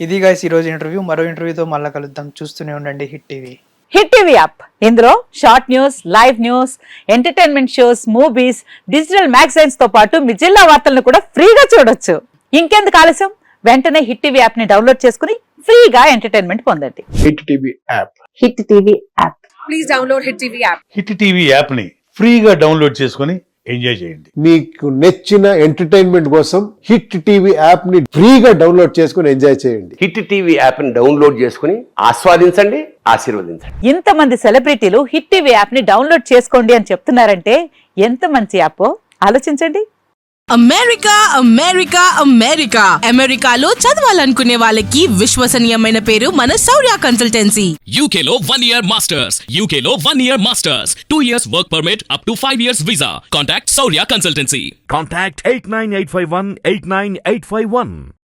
ఇది గైస్ ఈరోజు ఇంటర్వ్యూ. మరో ఇంటర్వ్యూతో మళ్ళీ కలుద్దాం. చూస్తూనే ఉండండి hit TV. Hit TV app, ఇందులో short news, live news, entertainment shows, movies, digital magazines తో పాటు మీ జిల్లా వార్తలను కూడా ఫ్రీగా చూడొచ్చు. ఇంకెందుకు ఆలస్యం, వెంటనే హిట్ టీవీ యాప్ ని డౌన్లోడ్ చేసుకుని ఫ్రీగా ఎంటర్టైన్మెంట్ పొందండి. Hit TV app. Hit TV app. Please download hit TV app. Hit TV app ని ఫ్రీగా డౌన్లోడ్ చేసుకుని ఎంజాయ్ చేయండి. మీకు నచ్చిన ఎంటర్టైన్మెంట్ కోసం హిట్ టీవీ యాప్ ని ఫ్రీగా డౌన్లోడ్ చేసుకుని ఎంజాయ్ చేయండి. హిట్ టీవీ యాప్ ని డౌన్లోడ్ చేసుకుని ఆస్వాదించండి, ఆశీర్వదించండి. ఇంతమంది సెలబ్రిటీలు హిట్ టీవీ యాప్ ని డౌన్లోడ్ చేసుకోండి అని చెప్తున్నారంటే ఎంత మంచి యాప్ ఆలోచించండి. అమెరికా అమెరికా అమెరికా అమెరికాలో చదవాలనుకునే వాళ్ళకి విశ్వసనీయమైన పేరు మన శౌర్య కన్సల్టెన్సీ. UK లో 1 year masters, UK లో 1 year masters, 2 years work permit up to 5 years visa. Contact Saurya Consultancy. Contact 89851 89851.